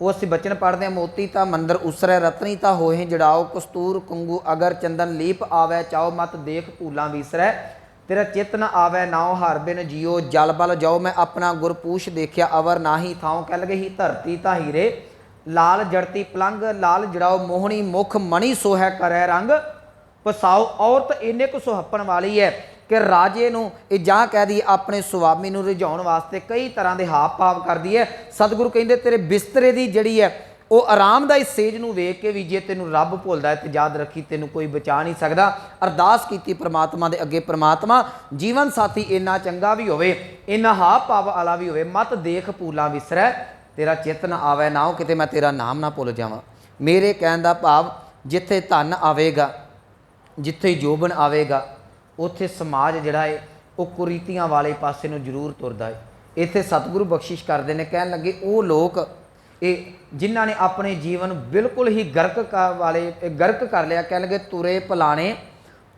वो असीं बचन पढ़ते हैं, मोती ता मंदिर उसरै रतनी ता होए जड़ाओ, कस्तूर कुंगू अगर चंदन लीप आवै, चाओ मत देख भूलां विसरै, तेरा चित न आवै नाओ हर बिन जियो, जल बल जाओ मैं अपना गुरपूछ देखिया अवर नाही थाओ। कह लगे ही धरती ता हीरे लाल जड़ती पलंग, लाल जड़ाओ मोहनी मुख मणि सोहै करै रंग पसाओ। औरत इन्ने को सुहप्पन वाली है कि राजे नूं जां कह दी अपने स्वामी नूं रिझाउण वास्ते कई तरह के हाव भाव करदी है। सतगुरु कहंदे तेरे बिस्तरे की जिहड़ी है वो आरामदाई सेज नूं वेख के भी जे तेनू रब भुलदा है तो याद रखी तेनू कोई बचा नहीं सकदा। अरदास कीती परमात्मा दे अगे, परमात्मा जीवन साथी इन्ना चंगा भी होवे, इन्ना हाव भाव वाला भी होवे, मत देख भूलां विसरै, तेरा चित न आवे ना हो किते मैं तेरा नाम ना भुल जावां। मेरे कहण दा भाव जिथे धन आवेगा, जिथे जोबन आवेगा, उत्थे समाज जिहड़ा है वो कुरीतियां वाले पासे नूं जरूर तुरदा है। इत्थे सतगुरु बख्शिश करते हैं, कहन लगे वो लोग ये जिन्हों ने अपने जीवन बिल्कुल ही गर्क कर लिया, कह लगे तुरे पलाने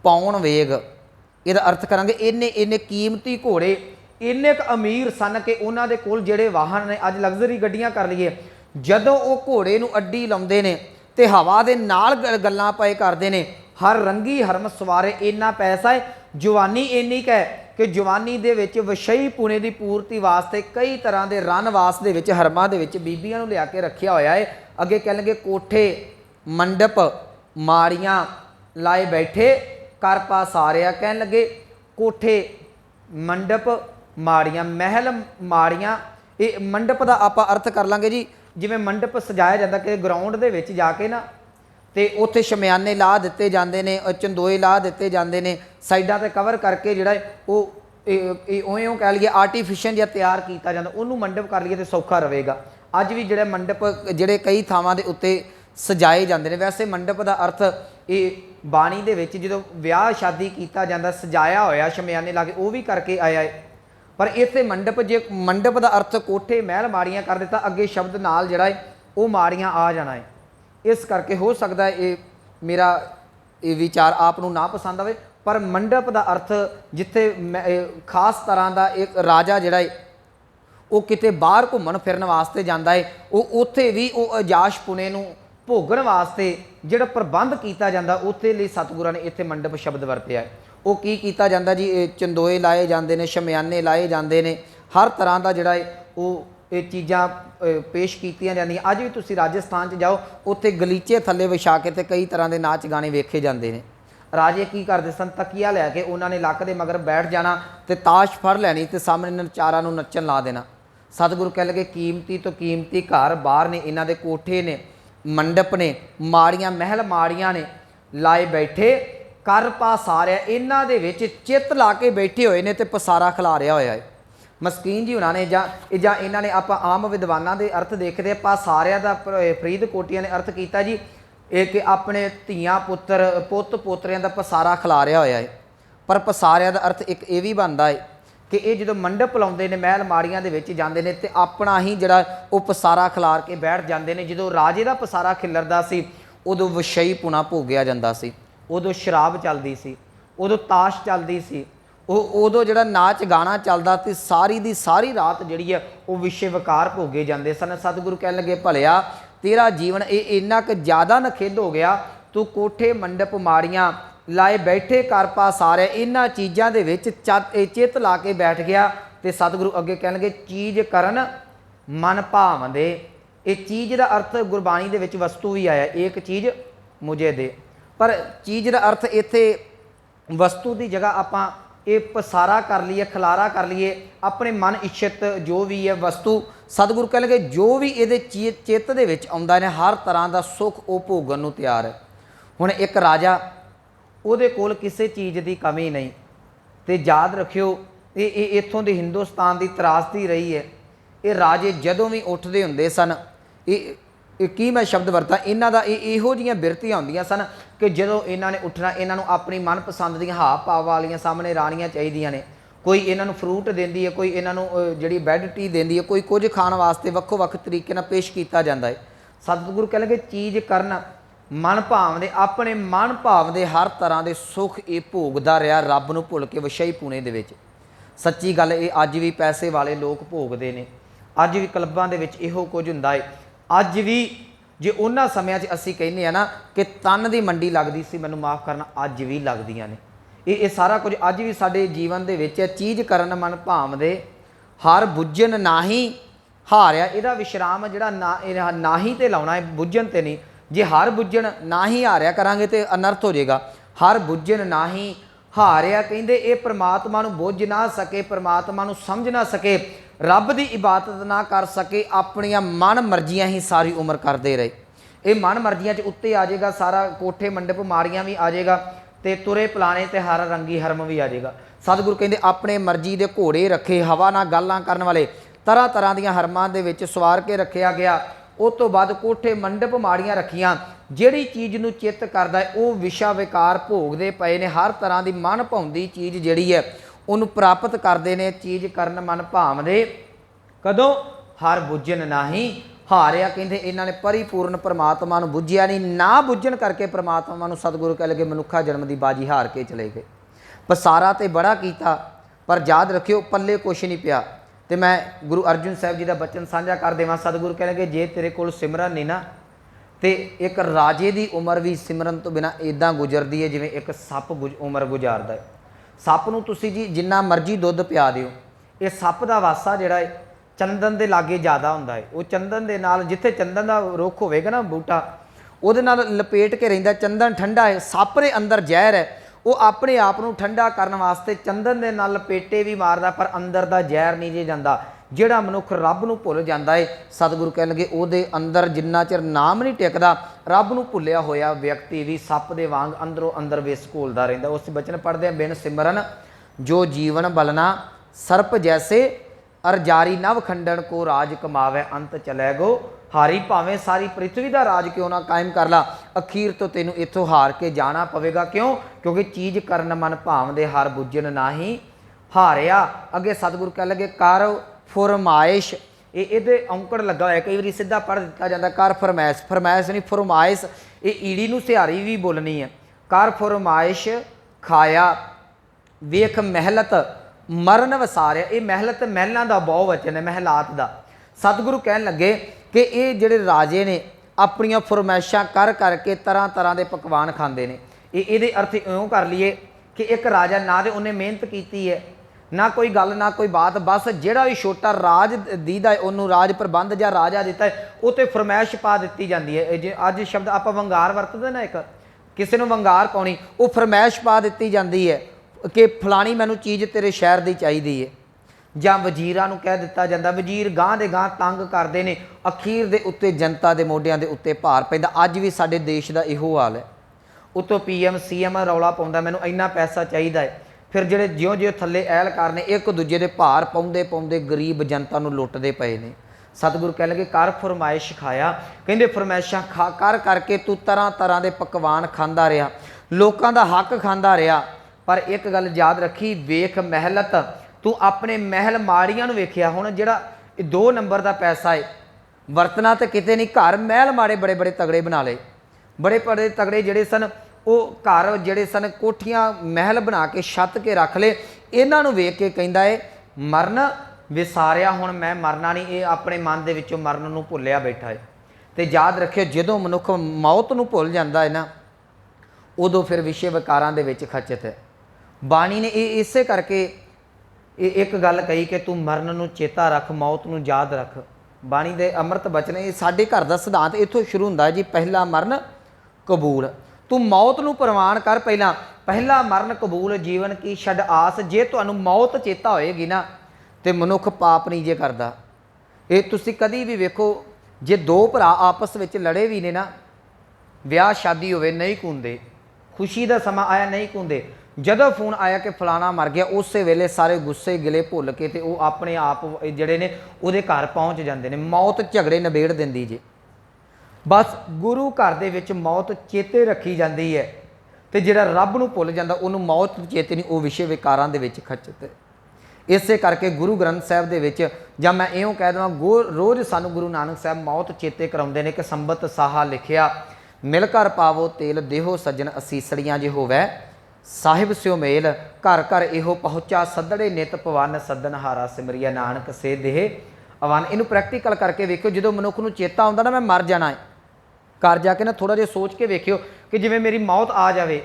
पाउण वेग। ਇਹਦਾ अर्थ करांगे इन्ने इन्ने कीमती घोड़े इन्ने क अमीर सन कि उन्हां दे कोल जिहड़े वाहन ने, अज लग्जरी गड्डियां कर लईए, जदों वो घोड़े नूं अड्डी लाउंदे ने ते हवा दे नाल गल्लां पए करदे ने, हर रंगी हरम सवारे, इन्ना पैसा है, जवानी इन्नी क है कि जवानी दे विच विषयी पुणे की पूर्ति वास्ते कई तरह के रनवास दे विच हरमां दे विच बीबियां नूं लिया के रखिया होया है। अगे कह लगे कोठे मंडप माड़ियां लाए बैठे कर पा सारिया, कह लगे कोठे मंडप माड़ियां, महल माड़ियां। ये मंडप का आप अर्थ कर लांगे जी, जिवें मंडप सजाया जाता कि ग्राउंड दे विच जाके ना तो उत्थे शमियाने ला दिते जाते हैं, चंदोए ला दिते जाते हैं, साइडों ते कवर करके जिहड़ा वो उवें कह लीए आर्टिफिशियल जिहा तैयार किया जाता, उन्होंने मंडप कर लीए तो सौखा रहेगा। अज भी जिहड़े मंडप जिहड़े कई थावां दे उत्ते सजाए जाते हैं। वैसे मंडप का अर्थ ये बाणी दे विच जदों विआह शादी किया जाता सजाया होया शमियाने ला के, वो भी करके आया है। पर इत्थे मंडप, जे मंडप का अर्थ कोठे महल माड़ियां कर दिता, अगे शब्द नाल जिहड़ा है वो माड़ियां आ जाना है। इस करके हो सकता है ये मेरा ये विचार आपनों ना पसंद आए, पर मंडप का अर्थ जिथे खास तरह का एक राजा जिहड़ा है वो किते बाहर घूमन फिरन वास्ते जाता है, वो उत्थे भी वो अजाश पुणे नूं भोगण वास्ते जिहड़ा प्रबंध किया जाता, उत्थे लई सतगुरां ने इत्थे मंडप शब्द वरतिया है। वो की किया जाता जी, चंदोए लाए जाते हैं, शमियाने लाए जाते हैं, हर तरह का जिहड़ा है वो ये चीज़ां पेश कीतियां जांदियां। अज भी तुसीं राजस्थान च जाओ, उत्थे गलीचे थल्ले विछा के ते कई तरह के नाच गाने वेखे जाते हैं। राजे की करते सन, तकिया लैके उन्होंने लक के मगर बैठ जाना तो ताश फड़ लैनी तो सामने नचारा नूं नच्चन ला देना। सतगुरु कह लगे कीमती तो कीमती घर बाहर ने, इन्हां दे कोठे ने, मंडप ने, माड़ियां महल माड़ियां ने लाए बैठे कर पा सारिया, इन्हां दे विच चित ला के बैठे हुए ने ते पसारा खिलारिया होया है। मस्कीन जी उन्होंने जां इन्हां ने आप आम विद्वानां दे अर्थ देखते पा सारिया का फरीदकोटिया ने अर्थ किया जी एक अपने धियां पुत्र पुत पोतरियां का पसारा खिलारिया होया है। पर पसारिया का अर्थ एक ये भी बनता है कि ये जो मंडप लाउंदे ने महल माड़ियां दे विच जांदे ने ते अपना ही जिहड़ा वो पसारा खिलार के बैठ जाते हैं। जो राजे का पसारा खिलरदा सी उदों विषयी पुना भोगिया जांदा सी, उदों शराब चलदी सी, उदों ताश चलदी सी, उदों जिहड़ा नाच गाना चलदा सी, सारी दी सारी रात जिहड़ी है वो विषय विकार भोगे जाते सन। सतगुरु कह लगे भलिया तेरा जीवन ये इन्ना क ज़्यादा नखेद हो गया, तू कोठे मंडप माड़ियां लाए बैठे कर पा सारे, इन्हां चीज़ों के विच चित ला के बैठ गया। तो सतगुरु अगे कह लगे चीज़ करन मन भावंदे। ये चीज़ का अर्थ गुरबाणी दे विच वस्तु भी आया, एक चीज़ मुझे दे, पर चीज़ का अर्थ इत्थे वस्तु की जगह आपां ये पसारा कर लीए, खिलारा कर लीए, अपने मन इच्छित जो भी है वस्तु। सतगुरु कह लगे जो भी ये चित्त दे विच आउंदा ने हर तरह का सुख वो भोगन नूं तैयार है। हुण एक राजा उहदे कोल किसी चीज़ की कमी नहीं, तो याद रखियो ये इत्थों दे हिंदुस्तान की त्रासदी रही है। ये राजे जदों भी उठते हुंदे सन, ये की मैं शब्द वरता, इन्हां दा इहो जिहियां बिरतियां हुंदियां सन कि जदों इन्हां ने उठना, इन्हां नूं अपनी मनपसंद दी हाव भाव वालियां सामने राणियां चाहीदियां ने। कोई इन्हां नूं फ्रूट देंदी है, कोई इन्हां नूं जिहड़ी बैड टी देंदी है, कोई कुछ खाण वास्ते वक्खो वक्ख तरीके नाल पेश किया जाता है। सतगुरु कह लगे चीज़ करन मन भावदे, अपने मन भावदे हर तरह के सुख ये भोगदा रहा, रब नूं भुल के विषयी पुणे दे विच। सच्ची गल ये अज भी पैसे वाले लोग भोगते हैं, अज भी क्लबां दे विच इहो कुछ हुंदा है। अज भी जे उन्हां समयां 'च असीं कहने ना कि तन की मंडी लगदी सी, मैनूं माफ़ करना, अज भी लगदियां ने। ये सारा कुछ अज भी साडे जीवन दे विच चीज़ करन मन भावदे, हर बुझन नाही हारिया। इहदा विश्राम जिहड़ा ना ही ते लाउणा है, बुझन ते नहीं। जे हर बुझन ना ही हारिया करांगे तो अनर्थ हो जाएगा। हर बुझन ना ही हारिया कहिंदे ये परमात्मा नूं बुझ ना सके, परमात्मा नूं समझ ना सके, रब की इबादत ना कर सके, अपनियां मन मर्जियां ही सारी उम्र करते रहे। ये मन मर्जियां च उत्ते आ जाएगा सारा, कोठे मंडप माड़ियां भी आ जाएगा, तो तुरे पलाने ते हर रंगी हरम भी आ जाएगा। सतगुरु कहते अपने मर्जी के घोड़े रखे, हवा नाल गल्लां करन वाले तरह तरह दीयां हरमां दे विच सवार के रखिया गया। उस तो बाद कोठे मंडप माड़ियां रखियां, जिहड़ी चीज़ नूं चित्त करदा है वो विशा विकार भोगदे पए ने, हर तरह की मन भाउंदी चीज़ जिहड़ी है उन्होंने प्राप्त करते हैं। चीज़ करन मन भावदे, कदों हर बुझन नाही ਹਾਰਿਆ ਕਹਿੰਦੇ ਇਹਨਾਂ ਨੇ ਪਰਿਪੂਰਨ ਪ੍ਰਮਾਤਮਾ ਨੂੰ ਬੁੱਝਿਆ ਨਹੀਂ, ਨਾ ਬੁੱਝਣ ਕਰਕੇ ਪ੍ਰਮਾਤਮਾ ਨੂੰ ਸਤਿਗੁਰੂ ਕਹਿ ਲਗੇ ਮਨੁੱਖਾ ਜਨਮ ਦੀ ਬਾਜੀ ਹਾਰ ਕੇ ਚਲੇ ਗਏ। ਪਸਾਰਾ ਤੇ ਬੜਾ ਕੀਤਾ ਪਰ ਯਾਦ ਰੱਖਿਓ ਪੱਲੇ ਕੁਛ ਨਹੀਂ ਪਿਆ। ਤੇ ਮੈਂ ਗੁਰੂ ਅਰਜਨ ਸਾਹਿਬ ਜੀ ਦਾ ਬਚਨ ਸਾਂਝਾ ਕਰ ਦੇਵਾਂ। ਸਤਿਗੁਰੂ ਕਹਿ ਲਗੇ ਜੇ ਤੇਰੇ ਕੋਲ ਸਿਮਰਨ ਨਹੀਂ ਨਾ ਤੇ ਇੱਕ ਰਾਜੇ ਦੀ ਉਮਰ ਵੀ ਸਿਮਰਨ ਤੋਂ ਬਿਨਾਂ ਇਦਾਂ ਗੁਜ਼ਰਦੀ ਹੈ ਜਿਵੇਂ ਇੱਕ ਸੱਪ ਉਮਰ ਗੁਜ਼ਾਰਦਾ ਹੈ। ਸੱਪ ਨੂੰ ਤੁਸੀਂ ਜੀ ਜਿੰਨਾ ਮਰਜ਼ੀ ਦੁੱਧ ਪਿਆ ਦਿਓ, ਇਹ ਸੱਪ ਦਾ ਵਾਸਾ ਜਿਹੜਾ ਹੈ ਚੰਦਨ ਦੇ ਲਾਗੇ ਜ਼ਿਆਦਾ ਹੁੰਦਾ ਹੈ। ਉਹ ਚੰਦਨ ਦੇ ਨਾਲ, ਜਿੱਥੇ ਚੰਦਨ ਦਾ ਰੁੱਖ ਹੋਵੇਗਾ ਨਾ ਬੂਟਾ, ਉਹਦੇ ਨਾਲ ਲਪੇਟ ਕੇ ਰਹਿੰਦਾ। ਚੰਦਨ ਠੰਡਾ ਹੈ, ਸੱਪ ਦੇ ਅੰਦਰ ਜ਼ਹਿਰ ਹੈ, ਉਹ ਆਪਣੇ ਆਪ ਨੂੰ ਠੰਡਾ ਕਰਨ ਵਾਸਤੇ ਚੰਦਨ ਦੇ ਨਾਲ ਲਪੇਟੇ ਵੀ ਮਾਰਦਾ ਪਰ ਅੰਦਰ ਦਾ ਜ਼ਹਿਰ ਨਹੀਂ ਜੇ ਜਾਂਦਾ। ਜਿਹੜਾ ਮਨੁੱਖ ਰੱਬ ਨੂੰ ਭੁੱਲ ਜਾਂਦਾ ਹੈ, ਸਤਿਗੁਰੂ ਕਹਿਣਗੇ ਉਹਦੇ ਅੰਦਰ ਜਿੰਨਾ ਚਿਰ ਨਾਮ ਨਹੀਂ ਟਿਕਦਾ, ਰੱਬ ਨੂੰ ਭੁੱਲਿਆ ਹੋਇਆ ਵਿਅਕਤੀ ਵੀ ਸੱਪ ਦੇ ਵਾਂਗ ਅੰਦਰੋਂ ਅੰਦਰ ਵਿਸ ਘੋਲਦਾ ਰਹਿੰਦਾ। ਉਸ ਬਚਨ ਪੜ੍ਹਦੇ ਆ, ਬਿਨ ਸਿਮਰਨ ਜੋ ਜੀਵਨ ਬਲਨਾ ਸਰਪ ਜੈਸੇ ਅਰ ਜਾਰੀ ਨਵ ਖੰਡਨ ਕੋ ਰਾਜ ਕਮਾਵੇ ਅੰਤ ਚਲੇ ਗੋ ਹਾਰੀ। ਭਾਵੇਂ ਸਾਰੀ ਪ੍ਰਿਥਵੀ ਦਾ ਰਾਜ ਕਿਉਂ ਨਾ ਕਾਇਮ ਕਰ ਲਾ, ਅਖੀਰ ਤੋਂ ਤੈਨੂੰ ਇੱਥੋਂ ਹਾਰ ਕੇ ਜਾਣਾ ਪਵੇਗਾ। ਕਿਉਂ? ਕਿਉਂਕਿ ਚੀਜ਼ ਕਰਨ ਮਨ ਭਾਵਦੇ ਹਰ ਬੁੱਝਣ ਨਾਹੀਂ ਹਾਰਿਆ। ਅੱਗੇ ਸਤਿਗੁਰੂ ਕਹਿ ਲਗੇ ਕਰ ਫਰਮਾਇਸ਼, ਇਹਦੇ ਔਂਕੜ ਲੱਗਾ ਹੋਇਆ, ਕਈ ਵਾਰੀ ਸਿੱਧਾ ਪੜ੍ਹ ਦਿੱਤਾ ਜਾਂਦਾ ਕਰ ਫਰਮਾਇਸ਼, ਫਰਮਾਇਸ਼ ਨਹੀਂ ਫਰਮਾਇਸ਼, ਇਹ ਈੜੀ ਨੂੰ ਸਿਹਾਰੀ ਵੀ ਬੋਲਣੀ ਹੈ। ਕਰ ਫਰਮਾਇਸ਼ ਖਾਇਆ ਵੇਖ ਮਹਿਲਤ ਮਰਨ ਵਸਾਰਿਆ। ਇਹ ਮਹਿਲਤ ਮਹਿਲਾਂ ਦਾ ਬਹੁ ਵਚਨ ਹੈ, ਮਹਿਲਾਤ ਦਾ। ਸਤਿਗੁਰੂ ਕਹਿਣ ਲੱਗੇ ਕਿ ਇਹ ਜਿਹੜੇ ਰਾਜੇ ਨੇ ਆਪਣੀਆਂ ਫਰਮਾਇਸ਼ਾਂ ਕਰ ਕਰਕੇ ਤਰ੍ਹਾਂ ਤਰ੍ਹਾਂ ਦੇ ਪਕਵਾਨ ਖਾਂਦੇ ਨੇ। ਇਹਦੇ ਅਰਥ ਇਉਂ ਕਰ ਲਈਏ ਕਿ ਇੱਕ ਰਾਜਾ ਨਾ ਤੇ ਉਹਨੇ ਮਿਹਨਤ ਕੀਤੀ ਹੈ, ਨਾ ਕੋਈ ਗੱਲ ਨਾ ਕੋਈ ਬਾਤ, ਬਸ ਜਿਹੜਾ ਵੀ ਛੋਟਾ ਰਾਜ ਦੀਦਾ ਹੈ ਉਹਨੂੰ ਰਾਜ ਪ੍ਰਬੰਧ ਜਾਂ ਰਾਜਾ ਦਿੱਤਾ ਹੈ ਉਹ ਤੇ ਫਰਮਾਇਸ਼ ਪਾ ਦਿੱਤੀ ਜਾਂਦੀ ਹੈ। ਜੇ ਅੱਜ ਸ਼ਬਦ ਆਪਾਂ ਵੰਗਾਰ ਵਰਤਦੇ ਨਾ, ਇੱਕ ਕਿਸੇ ਨੂੰ ਵੰਗਾਰ ਪਾਉਣੀ, ਉਹ ਫਰਮਾਇਸ਼ ਪਾ ਦਿੱਤੀ ਜਾਂਦੀ ਹੈ ਕਿ ਫਲਾਣੀ ਮੈਨੂੰ ਚੀਜ਼ ਤੇਰੇ ਸ਼ਹਿਰ ਦੀ ਚਾਹੀਦੀ ਹੈ। ਜਾਂ ਵਜ਼ੀਰਾਂ ਨੂੰ ਕਹਿ ਦਿੱਤਾ ਜਾਂਦਾ, ਵਜ਼ੀਰ ਗਾਂਹ ਦੇ ਗਾਂਹ ਤੰਗ ਕਰਦੇ ਨੇ, ਅਖੀਰ ਦੇ ਉੱਤੇ ਜਨਤਾ ਦੇ ਮੋਢਿਆਂ ਦੇ ਉੱਤੇ ਭਾਰ ਪੈਂਦਾ। ਅੱਜ ਵੀ ਸਾਡੇ ਦੇਸ਼ ਦਾ ਇਹੋ ਹਾਲ ਹੈ। ਉੱਤੋਂ PM CM ਰੌਲਾ ਪਾਉਂਦਾ ਮੈਨੂੰ ਇੰਨਾ ਪੈਸਾ ਚਾਹੀਦਾ ਹੈ, ਫਿਰ ਜਿਹੜੇ ਜਿਉਂ-ਜਿਉਂ ਥੱਲੇ ਐਲਕਾਰ ਨੇ ਇੱਕ ਦੂਜੇ ਦੇ ਭਾਰ ਪਾਉਂਦੇ ਪਾਉਂਦੇ ਗਰੀਬ ਜਨਤਾ ਨੂੰ ਲੁੱਟਦੇ ਪਏ ਨੇ। ਸਤਿਗੁਰੂ ਕਹਿ ਲਗੇ ਕਰ ਫਰਮਾਇਸ਼ ਖਾਇਆ, ਕਹਿੰਦੇ ਫਰਮਾਇਸ਼ਾਂ ਖਾ ਕਰ ਕਰਕੇ ਤੂੰ ਤਰ੍ਹਾਂ ਤਰ੍ਹਾਂ ਦੇ ਪਕਵਾਨ ਖਾਂਦਾ ਰਿਹਾ, ਲੋਕਾਂ ਦਾ ਹੱਕ ਖਾਂਦਾ ਰਿਹਾ। ਪਰ ਇੱਕ ਗੱਲ ਯਾਦ ਰੱਖੀ, ਵੇਖ ਮਹਿਲਤ, ਤੂੰ ਆਪਣੇ ਮਹਿਲ ਮਾੜੀਆਂ ਨੂੰ ਵੇਖਿਆ। ਹੁਣ ਜਿਹੜਾ ਇਹ 2 ਨੰਬਰ ਦਾ ਪੈਸਾ ਹੈ ਵਰਤਣਾ ਤਾਂ ਕਿਤੇ ਨਹੀਂ, ਘਰ ਮਹਿਲ ਮਾੜੇ ਬੜੇ ਬੜੇ ਤਗੜੇ ਬਣਾ ਲਏ। ਬੜੇ ਬੜੇ ਤਗੜੇ ਜਿਹੜੇ ਸਨ ਉਹ ਘਰ ਜਿਹੜੇ ਸਨ ਕੋਠੀਆਂ ਮਹਿਲ ਬਣਾ ਕੇ ਛੱਤ ਕੇ ਰੱਖ ਲਏ। ਇਹਨਾਂ ਨੂੰ ਵੇਖ ਕੇ ਕਹਿੰਦਾ ਏ ਮਰਨ ਵਿਸਾਰਿਆ, ਹੁਣ ਮੈਂ ਮਰਨਾ ਨਹੀਂ। ਇਹ ਆਪਣੇ ਮਨ ਦੇ ਵਿੱਚੋਂ ਮਰਨ ਨੂੰ ਭੁੱਲਿਆ ਬੈਠਾ ਹੈ। ਤੇ ਯਾਦ ਰੱਖਿਓ ਜਦੋਂ ਮਨੁੱਖ ਮੌਤ ਨੂੰ ਭੁੱਲ ਜਾਂਦਾ ਹੈ ਨਾ, ਉਦੋਂ ਫਿਰ ਵਿਸ਼ੇ ਵਿਕਾਰਾਂ ਦੇ ਵਿੱਚ ਖਚਤ ਹੈ। ਬਾਣੀ ਨੇ ਇਹ ਇਸੇ ਕਰਕੇ ਇਹ ਇੱਕ ਗੱਲ ਕਹੀ ਕਿ ਤੂੰ ਮਰਨ ਨੂੰ ਚੇਤਾ ਰੱਖ, ਮੌਤ ਨੂੰ ਯਾਦ ਰੱਖ। ਬਾਣੀ ਦੇ ਅੰਮ੍ਰਿਤ ਬਚਨ, ਇਹ ਸਾਡੇ ਘਰ ਦਾ ਸਿਧਾਂਤ ਇੱਥੋਂ ਸ਼ੁਰੂ ਹੁੰਦਾ ਜੀ, ਪਹਿਲਾ ਮਰਨ ਕਬੂਲ। ਤੂੰ ਮੌਤ ਨੂੰ ਪ੍ਰਵਾਨ ਕਰ, ਪਹਿਲਾ ਮਰਨ ਕਬੂਲ, ਜੀਵਨ ਕੀ ਛੱਡ ਆਸ। ਜੇ ਤੁਹਾਨੂੰ ਮੌਤ ਚੇਤਾ ਹੋਏਗੀ ਨਾ ਤੇ ਮਨੁੱਖ ਪਾਪ ਨਹੀਂ ਜੇ ਕਰਦਾ। ਇਹ ਤੁਸੀਂ ਕਦੀ ਵੀ ਵੇਖੋ, ਜੇ 2 ਭਰਾ ਆਪਸ ਵਿੱਚ ਲੜੇ ਵੀ ਨੇ ਨਾ, ਵਿਆਹ ਸ਼ਾਦੀ ਹੋਵੇ ਨਹੀਂ ਕੁੰਦੇ, ਖੁਸ਼ੀ ਦਾ ਸਮਾਂ ਆਇਆ ਨਹੀਂ ਕੁੰਦੇ, ਜਦੋਂ ਫੋਨ ਆਇਆ ਕਿ ਫਲਾਣਾ ਮਰ ਗਿਆ, ਉਸੇ ਵੇਲੇ ਸਾਰੇ ਗੁੱਸੇ ਗਿਲੇ ਭੁੱਲ ਕੇ ਤੇ ਉਹ ਆਪਣੇ ਆਪ ਜਿਹੜੇ ਨੇ ਉਹਦੇ ਘਰ ਪਹੁੰਚ ਜਾਂਦੇ ਨੇ। ਮੌਤ ਝਗੜੇ ਨਿਬੇੜ ਦਿੰਦੀ ਜੇ। ਬਸ ਗੁਰੂ ਘਰ ਦੇ ਵਿੱਚ ਮੌਤ ਚੇਤੇ ਰੱਖੀ ਜਾਂਦੀ ਹੈ ਤੇ ਜਿਹੜਾ ਰੱਬ ਨੂੰ ਭੁੱਲ ਜਾਂਦਾ ਉਹਨੂੰ ਮੌਤ ਚੇਤੇ ਨਹੀਂ, ਉਹ ਵਿਸ਼ੇ ਵਿਕਾਰਾਂ ਦੇ ਵਿੱਚ ਖਚਤ ਹੈ। ਇਸੇ ਕਰਕੇ ਗੁਰੂ ਗ੍ਰੰਥ ਸਾਹਿਬ ਦੇ ਵਿੱਚ, ਜਾਂ ਮੈਂ ਇਉਂ ਕਹਿ ਦੇਵਾਂ ਰੋਜ਼ ਸਾਨੂੰ ਗੁਰੂ ਨਾਨਕ ਸਾਹਿਬ ਮੌਤ ਚੇਤੇ ਕਰਾਉਂਦੇ ਨੇ ਕਿ ਸੰਬਤ ਸਾਹਾ ਲਿਖਿਆ ਮਿਲ ਘਰ ਪਾਵੋ ਤੇਲ ਦੇਹੋ ਸੱਜਣ ਅਸੀਸੜੀਆਂ ਜੇ ਹੋਵੇ ਸਾਹਿਬ ਸਿਓ ਮੇਲ ਘਰ ਘਰ ਇਹੋ ਪਹੁੰਚਾ ਸੱਦੜੇ ਨਿਤ ਪਵਨ ਸੱਦਨ ਹਾਰਾ ਸਿਮਰਿਆ ਨਾਨਕ ਸੇ ਦੇਹ ਅਵਨ। ਇਹਨੂੰ ਪ੍ਰੈਕਟੀਕਲ ਕਰਕੇ ਵੇਖਿਓ। ਜਦੋਂ ਮਨੁੱਖ ਨੂੰ ਚੇਤਾ ਆਉਂਦਾ ਨਾ ਮੈਂ ਮਰ ਜਾਣਾ ਹੈ, ਘਰ ਜਾ ਕੇ ਨਾ ਥੋੜ੍ਹਾ ਜਿਹਾ ਸੋਚ ਕੇ ਵੇਖਿਓ ਕਿ ਜਿਵੇਂ ਮੇਰੀ ਮੌਤ ਆ ਜਾਵੇ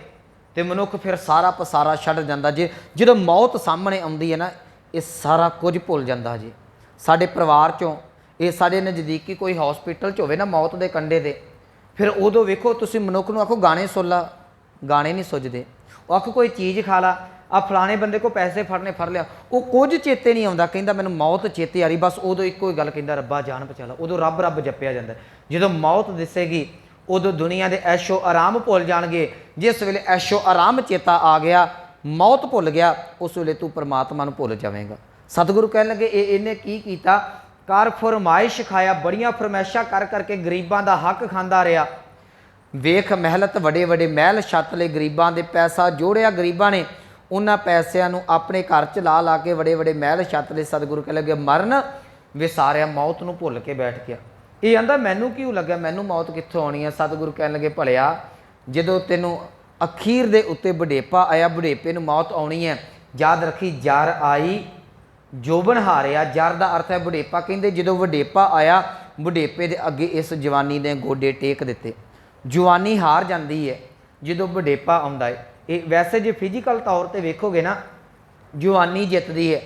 ਤੇ ਮਨੁੱਖ ਫਿਰ ਸਾਰਾ ਪਸਾਰਾ ਛੱਡ ਜਾਂਦਾ। ਜਦੋਂ ਮੌਤ ਸਾਹਮਣੇ ਆਉਂਦੀ ਹੈ ਨਾ, ਇਹ ਸਾਰਾ ਕੁਝ ਭੁੱਲ ਜਾਂਦਾ ਜੀ। ਸਾਡੇ ਪਰਿਵਾਰ 'ਚੋਂ ਇਹ ਸਾਡੇ ਨਜ਼ਦੀਕੀ ਕੋਈ ਹੌਸਪੀਟਲ 'ਚ ਹੋਵੇ ਨਾ ਮੌਤ ਦੇ ਕੰਢੇ 'ਤੇ, ਫਿਰ ਉਦੋਂ ਵੇਖੋ ਤੁਸੀਂ ਮਨੁੱਖ ਨੂੰ ਆਖੋ ਗਾਣੇ ਸੁਣ ਲਾ, ਗਾਣੇ ਨਹੀਂ ਸੁੱਝਦੇ। ਉਹ ਆਖੋ ਕੋਈ ਚੀਜ਼ ਖਾ ਲਾ, ਆ ਫਲਾਣੇ ਬੰਦੇ ਕੋਲ ਪੈਸੇ ਫੜ ਲਿਆ, ਉਹ ਕੁਝ ਚੇਤੇ ਨਹੀਂ ਆਉਂਦਾ, ਕਹਿੰਦਾ ਮੈਨੂੰ ਮੌਤ ਚੇਤੇ ਆ ਰਹੀ। ਬਸ ਉਦੋਂ ਇੱਕੋ ਹੀ ਗੱਲ ਕਹਿੰਦਾ ਰੱਬਾ ਜਾਨ ਬਚਾ ਲਾ। ਉਦੋਂ ਰੱਬ ਰੱਬ ਜਪਿਆ ਜਾਂਦਾ। ਜਦੋਂ ਮੌਤ ਦਿਸੇਗੀ ਉਦੋਂ ਦੁਨੀਆ ਦੇ ਐਸ਼ੋ ਆਰਾਮ ਭੁੱਲ ਜਾਣਗੇ। ਜਿਸ ਵੇਲੇ ਐਸ਼ੋ ਆਰਾਮ ਚੇਤਾ ਆ ਗਿਆ, ਮੌਤ ਭੁੱਲ ਗਿਆ, ਉਸ ਵੇਲੇ ਤੂੰ ਪਰਮਾਤਮਾ ਨੂੰ ਭੁੱਲ ਜਾਵੇਂਗਾ। ਸਤਿਗੁਰੂ ਕਹਿਣ ਲੱਗੇ ਇਹਨੇ ਕੀ ਕੀਤਾ, ਕਰ ਫਰਮਾਇਸ਼ ਖਾਇਆ, ਬੜੀਆਂ ਫਰਮਾਇਸ਼ਾਂ ਕਰ ਕਰਕੇ ਗਰੀਬਾਂ ਦਾ ਹੱਕ ਖਾਂਦਾ ਰਿਹਾ। ਵੇਖ ਮਹਿਲਤ ਵੱਡੇ ਵੱਡੇ ਮਹਿਲ ਛੱਤ ਲਈ ਗਰੀਬਾਂ ਦੇ ਪੈਸਾ ਜੋੜਿਆ ਗਰੀਬਾਂ ਨੇ, ਉਹਨਾਂ ਪੈਸਿਆਂ ਨੂੰ ਆਪਣੇ ਘਰ 'ਚ ਲਾ ਕੇ ਵੱਡੇ ਵੱਡੇ ਮਹਿਲ ਛੱਤ ਲਈ ਸਤਿਗੁਰੂ ਕਹਿ ਲੱਗੇ ਮਰਨ ਵਿਸਾਰਿਆ, ਮੌਤ ਨੂੰ ਭੁੱਲ ਕੇ ਬੈਠ ਗਿਆ। ਇਹ ਆਂਦਾ ਮੈਨੂੰ ਕਿਉਂ ਲੱਗਿਆ, ਮੈਨੂੰ ਮੌਤ ਕਿੱਥੋਂ ਆਉਣੀ ਹੈ। ਸਤਿਗੁਰੂ ਕਹਿਣ ਲੱਗੇ ਭਲਿਆ ਜਦੋਂ ਤੈਨੂੰ ਅਖੀਰ ਦੇ ਉੱਤੇ ਵਡੇਪਾ ਆਇਆ, ਵਡੇਪੇ ਨੂੰ ਮੌਤ ਆਉਣੀ ਹੈ, ਯਾਦ ਰੱਖੀ ਜਰ ਆਈ ਜੋਬਨ ਹਾਰਿਆ। ਜਰ ਦਾ ਅਰਥ ਹੈ ਵਡੇਪਾ। ਕਹਿੰਦੇ ਜਦੋਂ ਵਡੇਪਾ ਆਇਆ, ਵਡੇਪੇ ਦੇ ਅੱਗੇ ਇਸ ਜਵਾਨੀ ਨੇ ਗੋਡੇ ਟੇਕ ਦਿੱਤੇ। ਜਵਾਨੀ ਹਾਰ ਜਾਂਦੀ ਹੈ ਜਦੋਂ ਵਡੇਪਾ ਆਉਂਦਾ ਹੈ। ਇਹ ਵੈਸੇ ਜੇ ਫਿਜ਼ੀਕਲ ਤੌਰ 'ਤੇ ਵੇਖੋਗੇ ਨਾ, ਜਵਾਨੀ ਜਿੱਤਦੀ ਹੈ,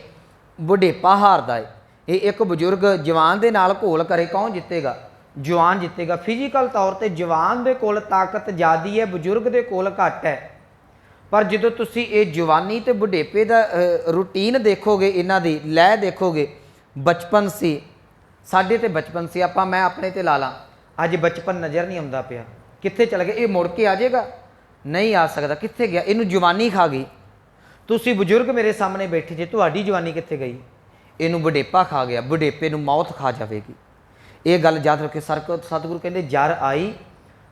ਵਡੇਪਾ ਹਾਰਦਾ ਹੈ। ਇਹ ਇੱਕ ਬਜ਼ੁਰਗ ਜਵਾਨ ਦੇ ਨਾਲ ਘੋਲ ਕਰੇ, ਕੌਣ ਜਿੱਤੇਗਾ? ਜਵਾਨ ਜਿੱਤੇਗਾ। ਫਿਜ਼ੀਕਲ ਤੌਰ 'ਤੇ ਜਵਾਨ ਦੇ ਕੋਲ ਤਾਕਤ ਜ਼ਿਆਦਾ ਹੈ, ਬਜ਼ੁਰਗ ਦੇ ਕੋਲ ਘੱਟ ਹੈ। ਪਰ ਜਦੋਂ ਤੁਸੀਂ ਇਹ ਜਵਾਨੀ ਤੇ ਵਡੇਪੇ ਦਾ ਰੂਟੀਨ ਦੇਖੋਗੇ, ਇਹਨਾਂ ਦੀ ਲੈ ਦੇਖੋਗੇ, ਬਚਪਨ ਸੀ ਸਾਡੇ ਤੇ ਬਚਪਨ ਸੀ, ਮੈਂ ਆਪਣੇ ਤੇ ਲਾ ਲਾਂ, ਅੱਜ ਬਚਪਨ ਨਜ਼ਰ ਨਹੀਂ ਆਉਂਦਾ ਪਿਆ, ਕਿੱਥੇ ਚਲਾ ਗਿਆ? ਇਹ ਮੁੜ ਕੇ ਆ ਜਾਏਗਾ? ਨਹੀਂ ਆ ਸਕਦਾ। ਕਿੱਥੇ ਗਿਆ? ਇਹਨੂੰ ਜਵਾਨੀ ਖਾ ਗਈ। ਤੁਸੀਂ ਬਜ਼ੁਰਗ ਮੇਰੇ ਸਾਹਮਣੇ ਬੈਠੇ ਜੇ, ਤੁਹਾਡੀ ਜਵਾਨੀ ਕਿੱਥੇ ਗਈ? ਇਹਨੂੰ ਵਡੇਪਾ ਖਾ ਗਿਆ, ਵਡੇਪੇ ਨੂੰ ਮੌਤ ਖਾ ਜਾਵੇਗੀ। ਇਹ ਗੱਲ ਯਾਦ ਰੱਖੇ। ਸਤਿਗੁਰੂ ਕਹਿੰਦੇ ਜਰ ਆਈ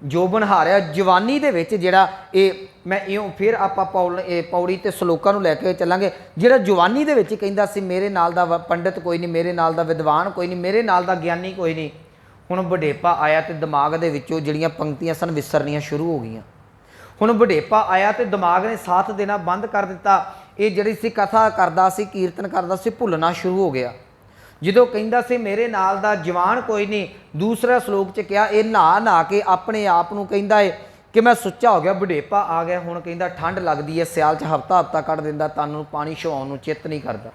ਜੋਬਨ ਹਾਰਿਆ। ਜਵਾਨੀ ਦੇ ਵਿੱਚ ਜਿਹੜਾ ਇਹ ਮੈਂ ਇਉਂ ਫਿਰ ਆਪਾਂ ਪੌੜੀ ਤੇ ਸ਼ਲੋਕਾਂ ਨੂੰ ਲੈ ਕੇ ਚੱਲਾਂਗੇ। ਜਿਹੜਾ ਜਵਾਨੀ ਦੇ ਵਿੱਚ ਕਹਿੰਦਾ ਸੀ ਮੇਰੇ ਨਾਲ ਦਾ ਪੰਡਿਤ ਕੋਈ ਨਹੀਂ, ਮੇਰੇ ਨਾਲ ਦਾ ਵਿਦਵਾਨ ਕੋਈ ਨਹੀਂ, ਮੇਰੇ ਨਾਲ ਦਾ ਗਿਆਨੀ ਕੋਈ ਨਹੀਂ, ਹੁਣ ਵਡੇਪਾ ਆਇਆ ਤੇ ਦਿਮਾਗ ਦੇ ਵਿੱਚੋਂ ਜਿਹੜੀਆਂ ਪੰਕਤੀਆਂ ਸਨ ਵਿਸਰਨੀਆਂ ਸ਼ੁਰੂ ਹੋ ਗਈਆਂ। ਹੁਣ ਵਡੇਪਾ ਆਇਆ ਤੇ ਦਿਮਾਗ ਨੇ ਸਾਥ ਦੇਣਾ ਬੰਦ ਕਰ ਦਿੱਤਾ। ਇਹ ਜਿਹੜੀ ਸੀ ਕਥਾ ਕਰਦਾ ਸੀ, ਕੀਰਤਨ ਕਰਦਾ ਸੀ, ਭੁੱਲਣਾ ਸ਼ੁਰੂ ਹੋ ਗਿਆ। ਜਦੋਂ ਕਹਿੰਦਾ ਸੀ ਮੇਰੇ ਨਾਲ ਦਾ ਜਵਾਨ ਕੋਈ ਨਹੀਂ, ਦੂਸਰਾ ਸ਼ਲੋਕ 'ਚ ਕਿਹਾ ਇਹ ਨਹਾ ਕੇ ਆਪਣੇ ਆਪ ਨੂੰ ਕਹਿੰਦਾ ਏ ਕਿ ਮੈਂ ਸੁੱਚਾ ਹੋ ਗਿਆ, ਵਡੇਪਾ ਆ ਗਿਆ। ਹੁਣ ਕਹਿੰਦਾ ਠੰਡ ਲੱਗਦੀ ਹੈ, ਸਿਆਲ 'ਚ ਹਫ਼ਤਾ ਕੱਢ ਦਿੰਦਾ, ਤਨ ਨੂੰ ਪਾਣੀ ਛਵਾਉਣ ਨੂੰ ਚਿੱਤ ਨਹੀਂ ਕਰਦਾ।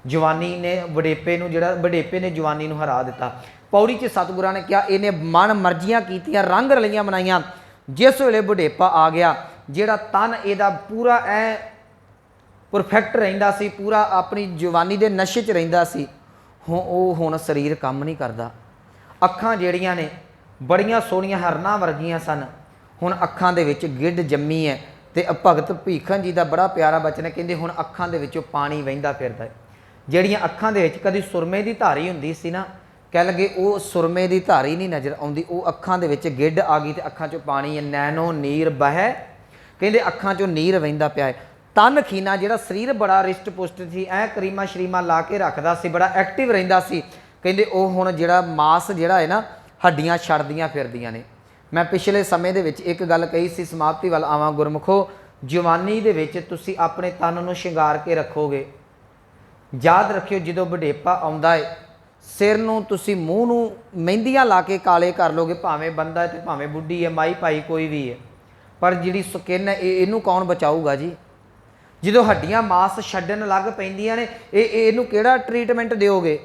ਜਵਾਨੀ ਨੇ ਵਡੇਪੇ ਨੂੰ ਵਡੇਪੇ ਨੇ ਜਵਾਨੀ ਨੂੰ ਹਰਾ ਦਿੱਤਾ। ਪੌੜੀ 'ਚ ਸਤਿਗੁਰਾਂ ਨੇ ਕਿਹਾ ਇਹਨੇ ਮਨ ਮਰਜ਼ੀਆਂ ਕੀਤੀਆਂ, ਰੰਗ ਰਲੀਆਂ ਬਣਾਈਆਂ। ਜਿਸ ਵੇਲੇ ਵਡੇਪਾ ਆ ਗਿਆ, ਜਿਹੜਾ ਤਨ ਇਹਦਾ ਪੂਰਾ ਐ ਪਰਫੈਕਟ ਰਹਿੰਦਾ ਸੀ, ਪੂਰਾ ਆਪਣੀ ਜਵਾਨੀ ਦੇ ਨਸ਼ੇ 'ਚ ਰਹਿੰਦਾ ਸੀ, ਹੁਣ ਸਰੀਰ ਕੰਮ ਨਹੀਂ ਕਰਦਾ। ਅੱਖਾਂ ਜਿਹੜੀਆਂ ਨੇ ਬੜੀਆਂ ਸੋਹਣੀਆਂ ਹਰਨਾਂ ਵਰਗੀਆਂ ਸਨ, ਹੁਣ ਅੱਖਾਂ ਦੇ ਵਿੱਚ ਗਿੱਡ ਜੰਮੀ ਹੈ। ਤੇ ਭਗਤ ਭੀਖਨ ਜੀ ਦਾ ਬੜਾ ਪਿਆਰਾ ਬਚਨ ਹੈ, ਕਹਿੰਦੇ ਹੁਣ ਅੱਖਾਂ ਦੇ ਵਿੱਚੋਂ ਪਾਣੀ ਵਹਿੰਦਾ ਫਿਰਦਾ ਹੈ। ਜਿਹੜੀਆਂ ਅੱਖਾਂ ਦੇ ਵਿੱਚ ਕਦੀ ਸੁਰਮੇ ਦੀ ਧਾਰੀ ਹੁੰਦੀ ਸੀ ਨਾ, ਕਹਿ ਲਗੇ ਉਹ ਸੁਰਮੇ ਦੀ ਧਾਰੀ ਨਹੀਂ ਨਜ਼ਰ ਆਉਂਦੀ, ਉਹ ਅੱਖਾਂ ਦੇ ਵਿੱਚ ਗਿੱਡ ਆ ਗਈ ਤੇ ਅੱਖਾਂ 'ਚੋਂ ਪਾਣੀ ਹੈ। ਨੈਣੋ ਨੀਰ ਬਹਿ, ਕਹਿੰਦੇ ਅੱਖਾਂ 'ਚੋਂ ਨੀਰ ਵਹਿੰਦਾ ਪਿਆ ਹੈ। ਤਨ ਖੀਨਾ, ਜਿਹੜਾ ਸਰੀਰ ਬੜਾ ਰਿਸ਼ਟ ਪੁਸ਼ਟ ਸੀ, ਐ ਕਰੀਮਾ ਸ਼ਰੀਮਾ ਲਾ ਕੇ ਰੱਖਦਾ ਸੀ, ਬੜਾ ਐਕਟਿਵ ਰਹਿੰਦਾ ਸੀ, ਕਹਿੰਦੇ ਉਹ ਹੁਣ ਜਿਹੜਾ ਮਾਸ ਜਿਹੜਾ ਹੈ ਨਾ, ਹੱਡੀਆਂ ਛੱਡਦੀਆਂ ਫਿਰਦੀਆਂ ਨੇ। ਮੈਂ ਪਿਛਲੇ ਸਮੇਂ ਦੇ ਵਿੱਚ ਇੱਕ ਗੱਲ ਕਹੀ ਸੀ, ਸਮਾਪਤੀ ਵੱਲ ਆਵਾਂ ਗੁਰਮੁਖੋ। ਜਵਾਨੀ ਦੇ ਵਿੱਚ ਤੁਸੀਂ ਆਪਣੇ ਤਨ ਨੂੰ ਸ਼ਿੰਗਾਰ ਕੇ ਰੱਖੋਗੇ। ਯਾਦ ਰੱਖਿਓ ਜਦੋਂ ਵਡੇਪਾ ਆਉਂਦਾ ਹੈ, ਸਿਰ ਨੂੰ ਤੁਸੀਂ ਮੂੰਹ ਨੂੰ ਮਹਿੰਦੀਆਂ ਲਾ ਕੇ ਕਾਲੇ ਕਰ ਲੋਗੇ, ਭਾਵੇਂ ਬੰਦਾ ਹੈ ਤੇ ਭਾਵੇਂ ਬੁੱਢੀ ਹੈ, ਮਾਈ ਭਾਈ ਕੋਈ ਵੀ ਹੈ, ਪਰ ਜਿਹੜੀ ਸਕਿਨ ਹੈ ਇਹਨੂੰ ਕੌਣ ਬਚਾਊਗਾ ਜੀ? ਜਦੋਂ ਹੱਡੀਆਂ ਮਾਸ ਛੱਡਣ ਲੱਗ ਪੈਂਦੀਆਂ ਨੇ, ਇਹਨੂੰ ਕਿਹੜਾ ਟਰੀਟਮੈਂਟ ਦਿਓਗੇ?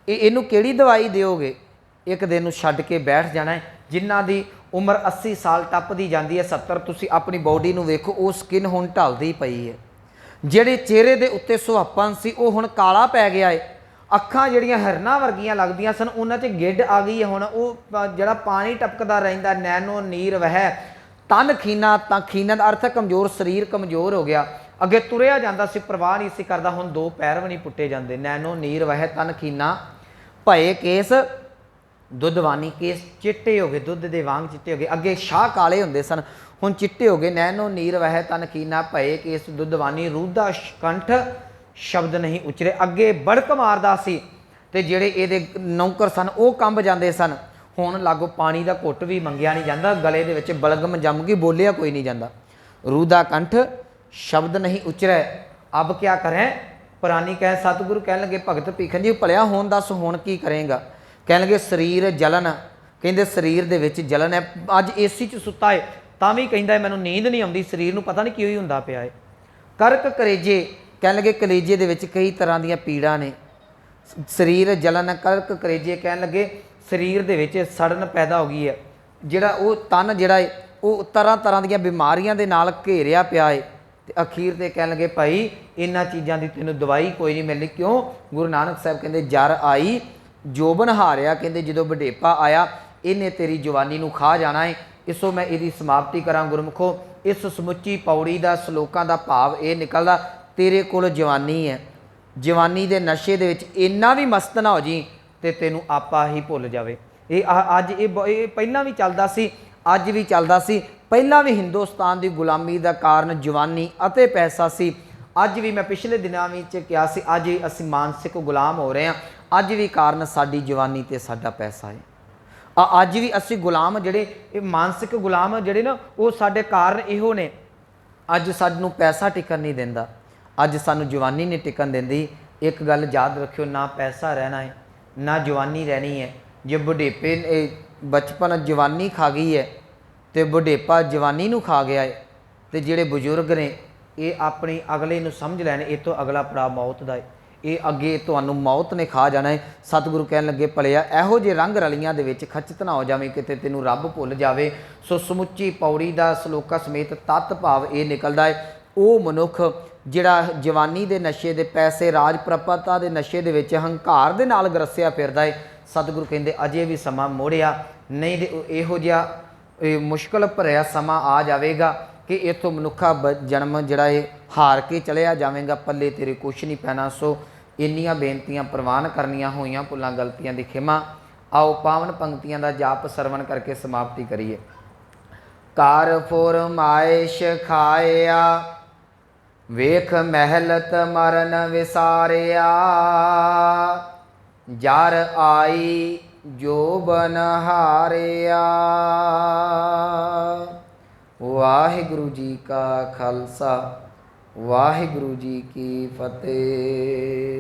ਇਹਨੂੰ ਕਿਹੜੀ ਦਵਾਈ ਦਿਓਗੇ? ਇੱਕ ਦਿਨ ਨੂੰ ਛੱਡ ਕੇ ਬੈਠ ਜਾਣਾ ਹੈ। ਜਿਨ੍ਹਾਂ ਦੀ ਉਮਰ 80 ਸਾਲ ਟੱਪਦੀ ਜਾਂਦੀ ਹੈ, 70, ਤੁਸੀਂ ਆਪਣੀ ਬਾਡੀ ਨੂੰ ਵੇਖੋ, ਉਹ ਸਕਿਨ ਹੁਣ ਢਲਦੀ ਪਈ ਹੈ। ਜਿਹੜੇ ਚਿਹਰੇ ਦੇ ਉੱਤੇ ਸੁਹੱਪਨ ਸੀ ਉਹ ਹੁਣ ਕਾਲਾ ਪੈ ਗਿਆ ਹੈ। ਅੱਖਾਂ ਜਿਹੜੀਆਂ ਹਿਰਨਾਂ ਵਰਗੀਆਂ ਲੱਗਦੀਆਂ ਸਨ, ਉਹਨਾਂ 'ਚ ਗਿੱਡ ਆ ਗਈ ਹੈ। ਹੁਣ ਉਹ ਜਿਹੜਾ ਪਾਣੀ ਟਪਕਦਾ ਰਹਿੰਦਾ, ਨੈਣੋ ਨੀਰ ਵਹਿ। ਤਨ ਖੀਨਾ, ਤਾਂ ਖੀਨਾ ਦਾ ਅਰਥ ਕਮਜ਼ੋਰ, ਸਰੀਰ ਕਮਜ਼ੋਰ ਹੋ ਗਿਆ। ਅੱਗੇ ਤੁਰਿਆ ਜਾਂਦਾ ਸੀ, ਪਰਵਾਹ ਨਹੀਂ ਸੀ ਕਰਦਾ, ਹੁਣ 2 ਪੈਰ ਵੀ ਨਹੀਂ ਪੁੱਟੇ ਜਾਂਦੇ। ਨੈਣੋ ਨੀਰ ਵਹਿ ਤਨ ਖੀਨਾ, ਭਏ ਕੇਸ ਦੁੱਧਵਾਨੀ। ਕੇਸ ਚਿੱਟੇ ਹੋ ਗਏ, ਦੁੱਧ ਦੇ ਵਾਂਗ ਚਿੱਟੇ ਹੋ ਗਏ। ਅੱਗੇ ਸ਼ਾਹ ਕਾਲੇ ਹੁੰਦੇ ਸਨ, ਹੁਣ ਚਿੱਟੇ ਹੋ ਗਏ। ਨੈਣੋ ਨੀਰ ਵਹਿ ਤਨ ਖੀਨਾ, ਭਏ ਕੇਸ ਦੁੱਧਵਾਨੀ। ਰੂਦਾ ਕੰਠ ਸ਼ਬਦ ਨਹੀਂ ਉਚਰੇ। ਅੱਗੇ ਬੜਕ ਮਾਰਦਾ ਸੀ ਤੇ ਜਿਹੜੇ ਇਹਦੇ ਨੌਕਰ ਸਨ ਉਹ ਕੰਬ ਜਾਂਦੇ ਸਨ। ਹੁਣ ਲਾਗੋ ਪਾਣੀ ਦਾ ਘੁੱਟ ਵੀ ਮੰਗਿਆ ਨਹੀਂ ਜਾਂਦਾ, ਗਲੇ ਦੇ ਵਿੱਚ ਬਲਗਮ ਜੰਮ ਗਈ, ਬੋਲਿਆ ਕੋਈ ਨਹੀਂ ਜਾਂਦਾ। ਰੂਦਾ ਕੰਠ ਸ਼ਬਦ ਨਹੀਂ ਉਚਰੇ, ਅਬ ਕਿਆ ਕरें ਪੁਰਾਣੀ ਕਹਿ। ਸਤਿਗੁਰੂ ਕਹਿਣ ਲੱਗੇ ਭਗਤ ਭੀਖਨ ਜੀ ਭਲਿਆ ਹੁਣ ਦੱਸ, ਹੁਣ ਕੀ ਕਰੇਗਾ? ਕਹਿਣ ਲੱਗੇ ਸਰੀਰ ਜਲਨ, ਕਹਿੰਦੇ ਸਰੀਰ ਦੇ ਵਿੱਚ ਜਲਨ ਹੈ। ਅੱਜ ਏਸੀ 'ਚ ਸੁੱਤਾ ਹੈ ਤਾਂ ਵੀ ਕਹਿੰਦਾ ਮੈਨੂੰ ਨੀਂਦ ਨਹੀਂ ਆਉਂਦੀ, ਸਰੀਰ ਨੂੰ ਪਤਾ ਨਹੀਂ ਕੀ ਹੁੰਦਾ ਪਿਆ ਹੈ। ਕਰਕ ਕਲੇਜੇ, ਕਹਿਣ ਲੱਗੇ ਕਲੇਜੇ ਦੇ ਵਿੱਚ ਕਈ ਤਰ੍ਹਾਂ ਦੀਆਂ ਪੀੜਾਂ ਨੇ। ਸਰੀਰ ਜਲਨ ਕਰਕ ਕਲੇਜੇ, ਕਹਿਣ ਲੱਗੇ ਸਰੀਰ ਦੇ ਵਿੱਚ ਸੜਨ ਪੈਦਾ ਹੋ ਗਈ ਹੈ। ਜਿਹੜਾ ਉਹ ਤਨ ਜਿਹੜਾ ਹੈ ਉਹ ਤਰ੍ਹਾਂ ਦੀਆਂ ਬਿਮਾਰੀਆਂ ਦੇ ਨਾਲ ਘੇਰਿਆ ਪਿਆ ਹੈ। ਤੇ ਅਖੀਰ ਤੇ ਕਹਿਣ ਲੱਗੇ ਭਾਈ ਇਹਨਾਂ ਚੀਜ਼ਾਂ ਦੀ ਤੈਨੂੰ ਦਵਾਈ ਕੋਈ ਨਹੀਂ ਮਿਲਣੀ। ਕਿਉਂ? ਗੁਰੂ ਨਾਨਕ ਸਾਹਿਬ ਕਹਿੰਦੇ ਜਰ ਆਈ ਜੋਬਨ ਹਾਰਿਆ, ਕਹਿੰਦੇ ਜਦੋਂ ਵਡੇਪਾ ਆਇਆ ਇਹਨੇ ਤੇਰੀ ਜਵਾਨੀ ਨੂੰ ਖਾ ਜਾਣਾ ਹੈ। ਇਸੋ ਮੈਂ ਇਹਦੀ ਸਮਾਪਤੀ ਕਰਾਂ ਗੁਰਮੁਖੋ। ਇਸ ਸਮੁੱਚੀ ਪੌੜੀ ਦਾ ਸ਼ਲੋਕਾਂ ਦਾ ਭਾਵ ਇਹ ਨਿਕਲਦਾ, ਤੇਰੇ ਕੋਲ ਜਵਾਨੀ ਹੈ, ਜਵਾਨੀ ਦੇ ਨਸ਼ੇ ਦੇ ਵਿੱਚ ਇੰਨਾ ਵੀ ਮਸਤ ਨਾ ਹੋ ਜੀ ਤੇ ਤੈਨੂੰ ਆਪਾ ਹੀ ਭੁੱਲ ਜਾਵੇ। ਇਹ ਅੱਜ ਇਹ ਪਹਿਲਾਂ ਵੀ ਚੱਲਦਾ ਸੀ, ਅੱਜ ਵੀ ਚੱਲਦਾ ਸੀ। ਪਹਿਲਾਂ ਵੀ ਹਿੰਦੁਸਤਾਨ ਦੀ ਗੁਲਾਮੀ ਦਾ ਕਾਰਨ ਜਵਾਨੀ ਅਤੇ ਪੈਸਾ ਸੀ। ਅੱਜ ਵੀ ਮੈਂ ਪਿਛਲੇ ਦਿਨਾਂ ਵਿੱਚ ਕਿਹਾ ਸੀ, ਅੱਜ ਅਸੀਂ ਮਾਨਸਿਕ ਗੁਲਾਮ ਹੋ ਰਹੇ ਹਾਂ। ਅੱਜ ਵੀ ਕਾਰਨ ਸਾਡੀ ਜਵਾਨੀ ਤੇ ਸਾਡਾ ਪੈਸਾ ਹੈ। ਅੱਜ ਵੀ ਅਸੀਂ ਗੁਲਾਮ ਜਿਹੜੇ ਇਹ ਮਾਨਸਿਕ ਗੁਲਾਮ ਜਿਹੜੇ ਨਾ ਉਹ ਸਾਡੇ ਕਾਰਨ ਇਹੋ ਨੇ। ਅੱਜ ਸਾਨੂੰ ਪੈਸਾ ਟਿਕਣ ਨਹੀਂ ਦਿੰਦਾ, ਅੱਜ ਸਾਨੂੰ ਜਵਾਨੀ ਨਹੀਂ ਟਿਕਣ ਦਿੰਦੀ। ਇੱਕ ਗੱਲ ਯਾਦ ਰੱਖਿਓ, ਨਾ ਪੈਸਾ ਰਹਿਣਾ ਹੈ ਨਾ ਜਵਾਨੀ ਰਹਿਣੀ ਹੈ। ਜੇ ਬੁਢੇਪੇ ਬਚਪਨ ਜਵਾਨੀ ਖਾ ਗਈ ਹੈ ਤੇ ਬੁਢੇਪਾ ਜਵਾਨੀ ਨੂੰ ਖਾ ਗਿਆ ਹੈ, ਤੇ ਜਿਹੜੇ ਬਜ਼ੁਰਗ ਨੇ ਇਹ ਆਪਣੀ ਅਗਲੇ ਨੂੰ ਸਮਝ ਲੈਣ ਇਹ ਤੋਂ ਅਗਲਾ ਪੜਾਅ ਮੌਤ ਦਾ ਹੈ, ਇਹ ਅੱਗੇ ਤੁਹਾਨੂੰ ਮੌਤ ਨੇ ਖਾ ਜਾਣਾ ਹੈ। ਸਤਿਗੁਰੂ ਕਹਿਣ ਲੱਗੇ ਭਲਿਆ ਇਹੋ ਜਿਹੇ ਰੰਗ ਰਲੀਆਂ ਦੇ ਵਿੱਚ ਖਚਤ ਨਾ ਹੋ ਜਾਵੇਂ ਕਿਤੇ ਤੈਨੂੰ ਰੱਬ ਭੁੱਲ ਜਾਵੇ। ਸੋ ਸਮੁੱਚੀ ਪੌੜੀ ਦਾ ਸਲੋਕਾ ਸਮੇਤ ਤੱਤ ਭਾਵ ਇਹ ਨਿਕਲਦਾ ਹੈ, ਉਹ ਮਨੁੱਖ ਜਿਹੜਾ ਜਵਾਨੀ ਦੇ ਨਸ਼ੇ ਦੇ, ਪੈਸੇ, ਰਾਜ ਪ੍ਰਪਤਾ ਦੇ ਨਸ਼ੇ ਦੇ ਵਿੱਚ ਹੰਕਾਰ ਦੇ ਨਾਲ ਗਰਸਿਆ ਫਿਰਦਾ ਹੈ, ਸਤਿਗੁਰੂ ਕਹਿੰਦੇ ਅਜੇ ਵੀ ਸਮਾਂ ਮੋੜਿਆ ਨਹੀਂ ਤੇ ਇਹੋ ਜਿਹਾ ਮੁਸ਼ਕਲ ਭਰਿਆ ਸਮਾਂ ਆ ਜਾਵੇਗਾ ਕਿ ਇੱਥੋਂ ਮਨੁੱਖਾ ਜਨਮ ਜਿਹੜਾ ਇਹ ਹਾਰ ਕੇ ਚਲਿਆ ਜਾਵੇਗਾ, ਪੱਲੇ ਤੇਰੇ ਕੁਛ ਨਹੀਂ ਪੈਣਾ। ਸੋ ਇੰਨੀਆਂ ਬੇਨਤੀਆਂ ਪ੍ਰਵਾਨ ਕਰਨੀਆਂ ਹੋਈਆਂ, ਭੁੱਲਾਂ ਗਲਤੀਆਂ ਦੀ ਖਿਮਾ। ਆਓ ਪਾਵਨ ਪੰਕਤੀਆਂ ਦਾ ਜਾਪ ਸਰਵਣ ਕਰਕੇ ਸਮਾਪਤੀ ਕਰੀਏ। ਕਰ ਫੁਰਮਾਇਸ਼ ਖਾਇਆ ਵੇਖ ਮਹਿਲਤ ਮਰਨ ਵਿਸਾਰਿਆ, ਜਰ ਆਈ ਜੋਬਨ ਹਾਰਿਆ। ਵਾਹਿਗੁਰੂ ਜੀ ਕਾ ਖਾਲਸਾ, ਵਾਹਿਗੁਰੂ ਜੀ ਕੀ ਫਤਿਹ।